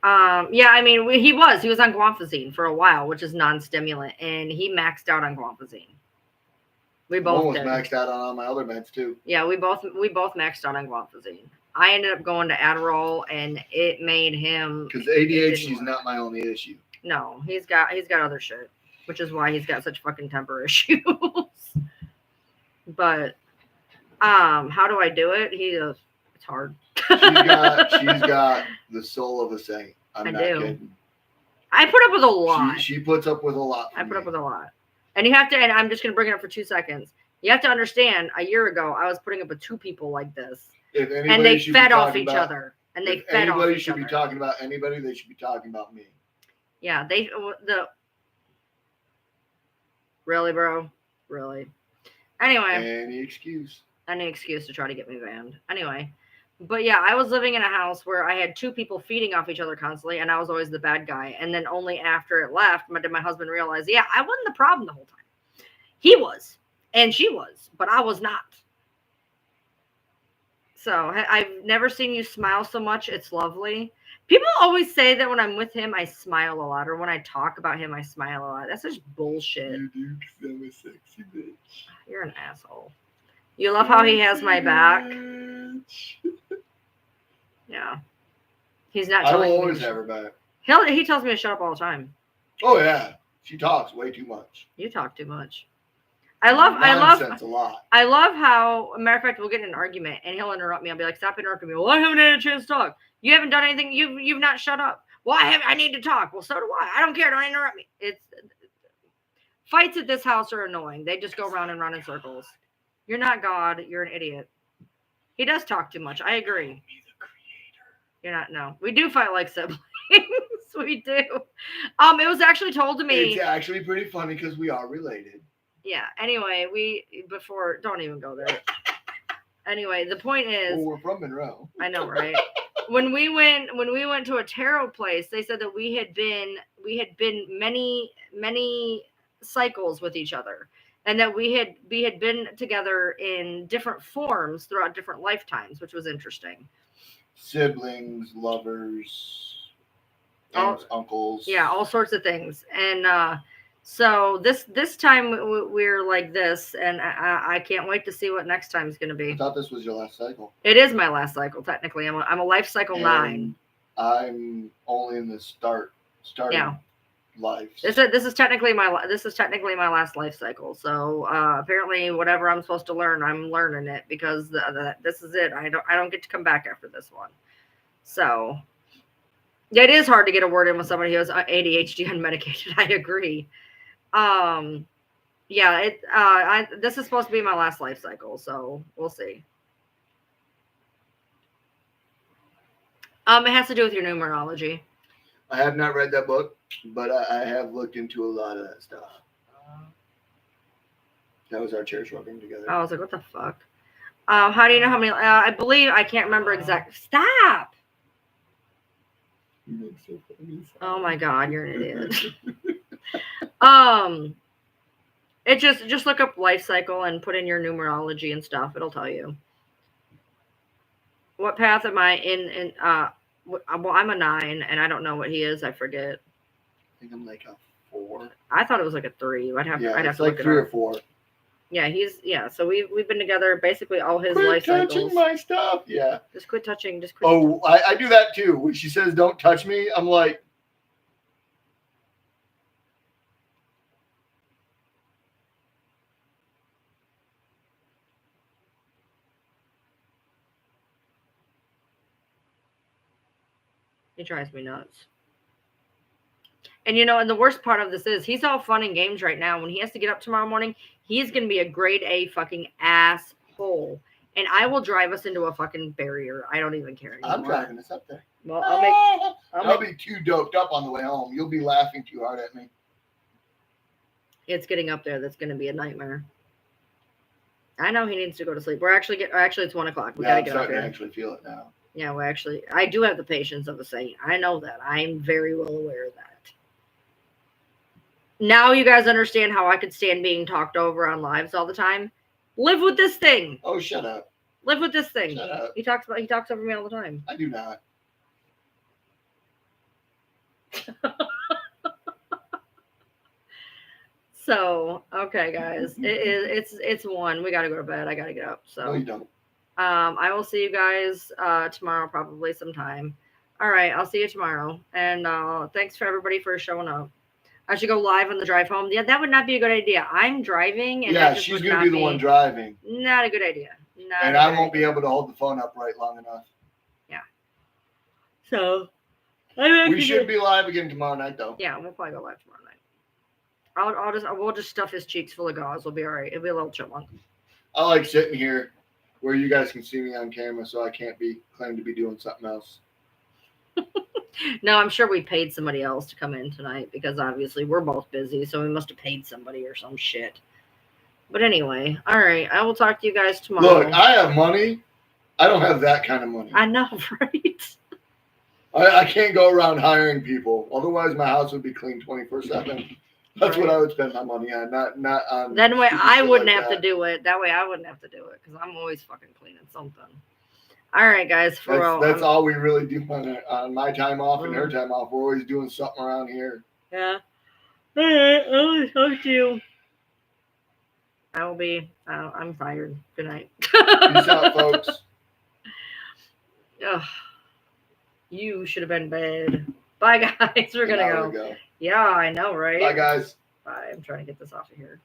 Yeah, I mean, he was on guanfacine for a while, which is non-stimulant, and he maxed out on guanfacine. We both almost maxed out on all my other meds too. Yeah, we both maxed out on guanfacine. I ended up going to Adderall, and it made him. Because ADHD is not my only issue. No, he's got other shit, which is why he's got such fucking temper issues. But, how do I do it? It's hard. She's got the soul of a saint. I'm not kidding. I put up with a lot. She puts up with a lot. I put up with a lot. And you have to, and I'm just going to bring it up for 2 seconds. You have to understand, a year ago, I was putting up with 2 people like this. And they fed off each other. And they fed off each other. If anybody should be talking about anybody, they should be talking about me. Yeah, really, bro? Really? Anyway. Any excuse to try to get me banned. Anyway. But yeah, I was living in a house where I had 2 people feeding off each other constantly, and I was always the bad guy. And then only after it left did my husband realize, yeah, I wasn't the problem the whole time. He was, and she was, but I was not. So I've never seen you smile so much. It's lovely. People always say that when I'm with him, I smile a lot, or when I talk about him, I smile a lot. That's just bullshit. You do, 'cause I'm a sexy bitch. You're an asshole. You love how he has my back. Bitch. Yeah. He's not I telling will me. always have her back. He tells me to shut up all the time. Oh yeah, she talks way too much. You talk too much. I love a lot. I love how, matter of fact, we'll get in an argument and he'll interrupt me. I'll be like, stop interrupting me. Well, I haven't had a chance to talk. You haven't done anything. You've not shut up. Well, I need to talk. Well, so do I. I don't care. Don't interrupt me. It's fights at this house are annoying. They just go round and round in circles. You're not God. You're an idiot. He does talk too much. I agree. You're not. No, we do fight like siblings. We do. It was actually told to me. It's actually pretty funny because we are related. Yeah. Anyway, don't even go there. Anyway, the point is, well, we're from Monroe. I know, right? when we went to a tarot place, they said that we had been many cycles with each other, and that we had been together in different forms throughout different lifetimes, which was interesting. Siblings, lovers, aunts, uncles. Yeah, all sorts of things. And so this time we're like this, and I can't wait to see what next time is going to be. I thought this was your last cycle. It is my last cycle, technically. I'm a life cycle 9. I'm only in the starting life. This is technically my last life cycle. So apparently, whatever I'm supposed to learn, I'm learning it, because this is it. I don't get to come back after this one. So yeah, it is hard to get a word in with somebody who has ADHD unmedicated. I agree. Yeah, this is supposed to be my last life cycle, so we'll see. It has to do with your numerology. I have not read that book, but I have looked into a lot of that stuff. That was our chairs rubbing together. I was like, what the fuck? How do you know how many? I believe, I can't remember exact. Stop! Oh my God, you're an idiot. It just look up life cycle and put in your numerology and stuff. It'll tell you. What path am I in? Well, I'm a 9, and I don't know what he is. I forget. I think I'm like a 4. I thought it was like a 3. I'd have it's to like look it 3 up. or 4. Yeah. So we've been together basically all his life Quit cycles. touching my stuff. Yeah. Just quit touching. Oh, I do that too. When she says "Don't touch me," I'm like. He drives me nuts. And and the worst part of this is he's all fun and games right now. When he has to get up tomorrow morning, he's going to be a grade A fucking asshole. And I will drive us into a fucking barrier. I don't even care anymore. I'm driving us up there. Well, I'll be too doped up on the way home. You'll be laughing too hard at me. It's getting up there that's going to be a nightmare. I know he needs to go to sleep. Actually, it's 1 o'clock. We got to get up here. I actually feel it now. Yeah, I do have the patience of a saint. I know that. I'm very well aware of that. Now you guys understand how I could stand being talked over on lives all the time. Live with this thing. Oh, shut up. Live with this thing. Shut up. He talks over me all the time. I do not. So, okay, guys. It's 1. We got to go to bed. I got to get up. So No, you don't. I will see you guys tomorrow, probably sometime. All right, I'll see you tomorrow. And thanks for everybody for showing up. I should go live on the drive home. Yeah, that would not be a good idea. I'm driving. And she's going to be the one driving. Not a good idea. And I won't be able to hold the phone upright long enough. Yeah. So, we should be live again tomorrow night, though. Yeah, we'll probably go live tomorrow night. We'll just stuff his cheeks full of gauze. We'll be all right. It'll be a little chipmunk. I like sitting here where you guys can see me on camera, so I can't be claimed to be doing something else. No, I'm sure we paid somebody else to come in tonight, because obviously we're both busy, so we must have paid somebody or some shit. But anyway, all right. I will talk to you guys tomorrow. Look, I have money. I don't have that kind of money. I know, right? I can't go around hiring people. Otherwise, my house would be clean 24/7. That's what I would spend my money on, not on. That way I wouldn't have to do it. That way I wouldn't have to do it, because I'm always fucking cleaning something. All right, guys. That's all we really do on my time off and her time off. We're always doing something around here. Yeah. All right. I'll talk to you. I'm tired. Good night. Peace out, folks. Ugh. You should have been in bed. Bye, guys. We're going to go. Go. Yeah, I know, right? Bye, guys. Bye. I'm trying to get this off of here.